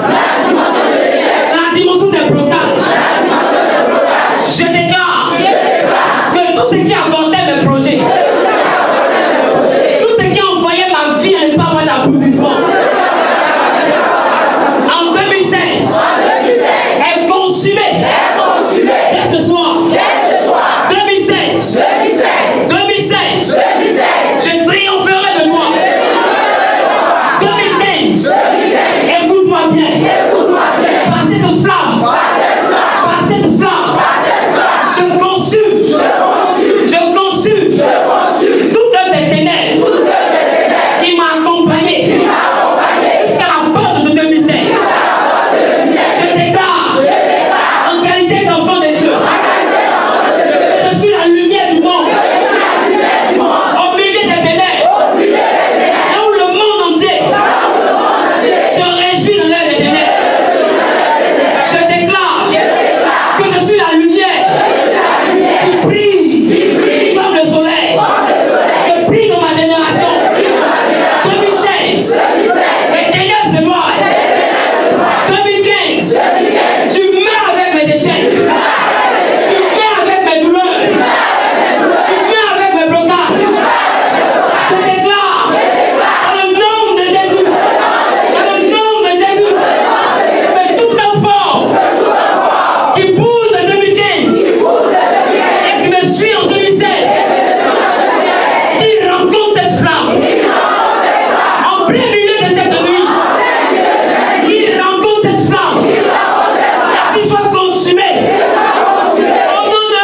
la dimension des blocages. Je déclare que tout ce qui avortait mes projets, tout ce qui envoyait ma vie à ne pas avoir d'aboutissement, en 2016, est consumé dès ce soir. 2016, je triompherai de toi. 2015, écoute-moi bien. Par cette flamme, je consume toute œuvre des ténèbres qui m'a accompagné jusqu'à la porte de 2016. Je déclare, en qualité d'enfant de Dieu, je suis la lumière du monde, au milieu des ténèbres, là où le monde entier se réjouit dans l'air des ténèbres. Je déclare que je suis la lumière qui brille comme le soleil. Je brille dans ma génération. 2016, les ténèbres se noient. 2015, tu meurs avec mes échecs. Tu meurs avec mes douleurs. Tu meurs avec mes blocages. Je déclare, dans le nom de Jésus, que tout enfant qui bouge en 2015 et qui me suit en 2016, qui rencontre cette flamme en plein milieu de cette nuit, qui rencontre cette flamme, qu'il soit consumé. Au nom de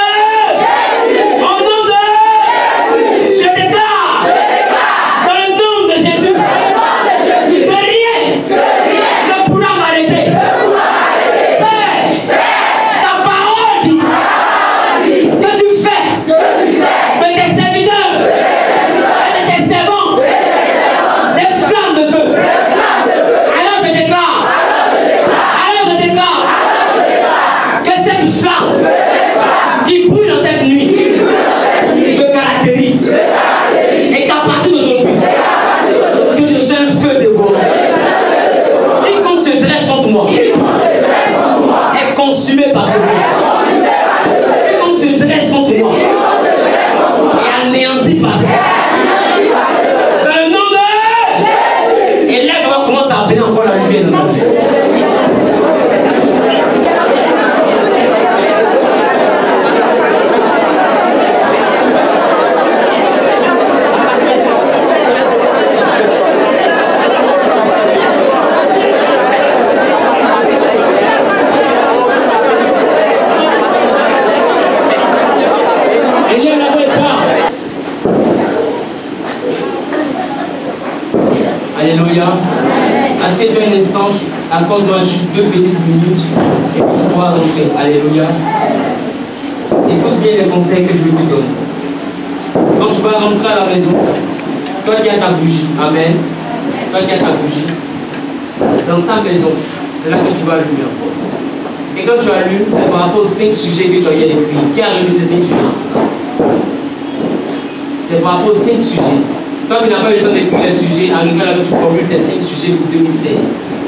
je déclare, dans le nom de Jésus, que rien ne pourra m'arrêter. Père, ta parole dit que tu fais de tes serviteurs et de tes servantes des flammes de feu. Alors je déclare que cette flamme qui brûle dans cette nuit me caractérise, et qu'à partir d'aujourd'hui, que je suis un feu dévorant. Quiconque se dresse contre moi est consumé par ce feu. Quiconque se dresse contre moi est anéanti par ce feu. Dans le nom de et là, on commence à appeler encore la lumière de notre Dieu. Élève la voix et parle. Alléluia. Assieds-toi un instant, accorde-moi juste 2 petites minutes et puis tu pourras rentrer. Alléluia. Écoute bien les conseils que je te donne. Quand tu vas rentrer à la maison, toi qui as ta bougie, amen, toi qui as ta bougie, dans ta maison, c'est là que tu vas allumer encore. Et quand tu allumes, c'est par rapport aux 5 sujets que tu as écrits. Qui a relu les 5 sujets? C'est par rapport aux 5 sujets. Toi qui n'as pas eu le temps d'écrire les sujets, arrive là que tu formules tes 5 sujets pour 2016.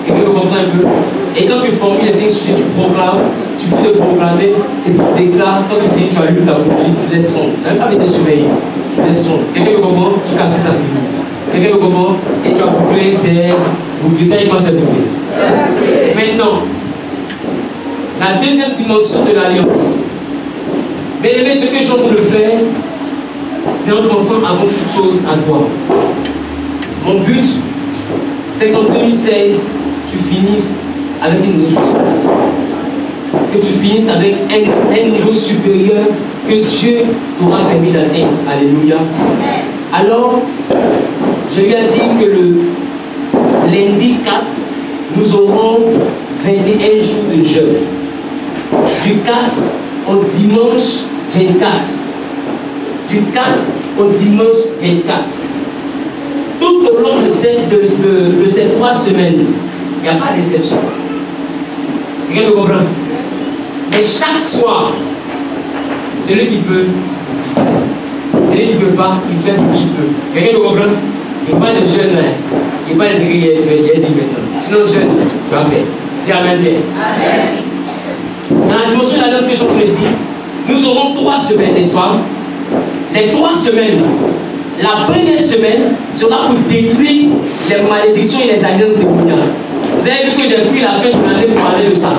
Quelqu'un me comprend un peu? Et quand tu formules les 5 sujets, tu proclames, tu finis de proclamer, et puis tu déclares, quand tu finis, tu allumes ta bougie, tu laisses fondre. Tu n'as même pas besoin de surveiller. Tu laisses fondre. Quelqu'un me comprend? Jusqu'à ce que ça finisse. Quelqu'un me comprend? Et tu as bouclé, c'est bouclé. T'as quoi, c'est bouclé? Maintenant, la deuxième dimension de l'alliance. Mais aimez, ce que je suis en train de faire, c'est en pensant avant toute chose à toi. Mon but, c'est qu'en 2016, tu finisses avec une réjouissance. Que tu finisses avec un niveau supérieur que Dieu t'aura permis d'atteindre. Alléluia. Alors, je lui ai dit que le lundi 4, nous aurons 21 jours de jeûne. Du 4 au dimanche 24. Du 4 au dimanche 24. Tout au long de ces 3 semaines, il n'y a pas d'exception. Quelqu'un me comprend? Et chaque soir, celui qui peut, celui qui ne peut pas, il fait ce qu'il peut. Quelqu'un me comprend? Il n'y a pas de jeûne là. Il n'y a pas de dire qu'il y a dit maintenant. Sinon, jeûne, tu vas faire. Dis Amen bien. Amen. Dans la dimension de l'alliance que je suis en train de dire, nous aurons 3 semaines, n'est-ce pas? Les 3 semaines, la première semaine sera pour détruire les malédictions et les alliances démoniaques. Vous avez vu que j'ai pris la fin de l'année pour parler de ça.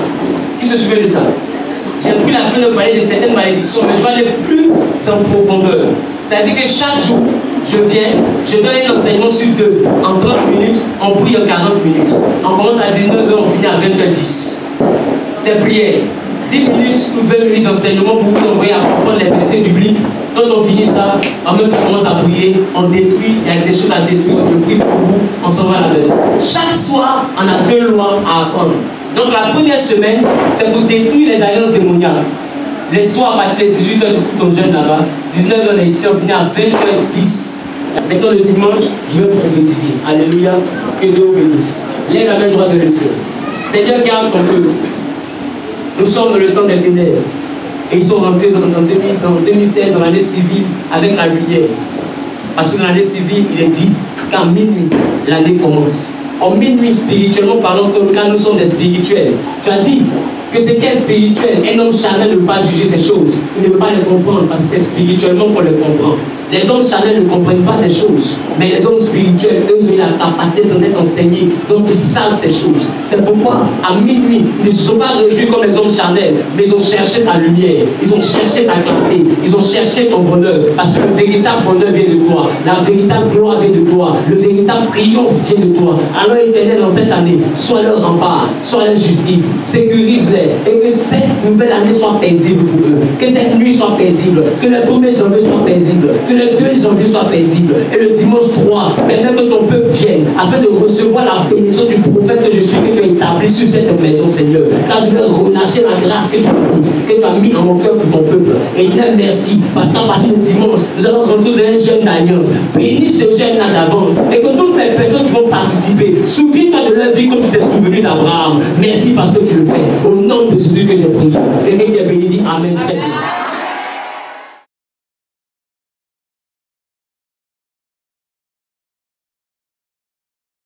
Qui se souvient de ça? J'ai pris la fin de parler de certaines malédictions, mais je vais aller plus en profondeur. C'est-à-dire que chaque jour, je viens, je donne un enseignement sur 2. En 30 minutes, on prie en 40 minutes. On commence à 19h, on finit à 20h10. C'est prière. 10 minutes ou 20 minutes d'enseignement pour vous envoyer à comprendre les versets bibliques. Quand on finit ça, en même temps on commence à prier, on détruit, il y a des choses à détruire, je prie pour vous, on s'en va à la maison. Chaque soir, on a 2 lois à apprendre. Donc la première semaine, c'est pour détruire les alliances démoniaques. Les soirs, à partir de 18h, tu coupes ton jeûne là-bas. 19h, on est ici, on finit à 20h10. Maintenant le dimanche, je vais prophétiser. Alléluia. Que Dieu vous bénisse. Lève la main droite de le ciel. Seigneur, garde ton peuple. Nous sommes dans le temps des ténèbres. Et ils sont rentrés dans 2016, dans l'année civile, avec la lumière. Parce que dans l'année civile, il est dit qu'à minuit, l'année commence. En minuit, spirituellement parlant, quand nous sommes des spirituels, tu as dit que ce qui est spirituel, un homme charnel ne peut pas juger ces choses. Il ne peut pas les comprendre parce que c'est spirituellement qu'on les comprend. Les hommes charnels ne comprennent pas ces choses, mais les hommes spirituels, eux, ont la capacité d'être enseignés, donc ils savent ces choses. C'est pourquoi, à minuit, ils ne se sont pas réjouis comme les hommes charnels, mais ils ont cherché ta lumière, ils ont cherché ta clarté, ils ont cherché ton bonheur, parce que le véritable bonheur vient de toi, la véritable gloire vient de toi, le véritable triomphe vient de toi. Alors, Éternel, dans cette année, sois leur rempart, sois leur justice, sécurise-les, et que cette nouvelle année soit paisible pour eux, que cette nuit soit paisible, que le 1er janvier soit paisible, que le 2 janvier soit paisible, et le dimanche 3, maintenant que ton peuple vienne, afin de recevoir la bénédiction du prophète que je suis, que tu as établi sur cette maison, Seigneur, car je vais relâcher la grâce que tu as mis en mon cœur pour ton peuple. Et Dieu merci, parce qu'à partir du dimanche, nous allons rentrer dans un jeûne d'alliance. Bénis ce jeûne-là d'avance, et que toutes les personnes qui vont participer, souviens-toi de leur vie comme tu t'es souvenu d'Abraham. Merci parce que tu le fais. Au nom de Jésus que j'ai prié. Quelqu'un qui est béni dit Amen. Amen.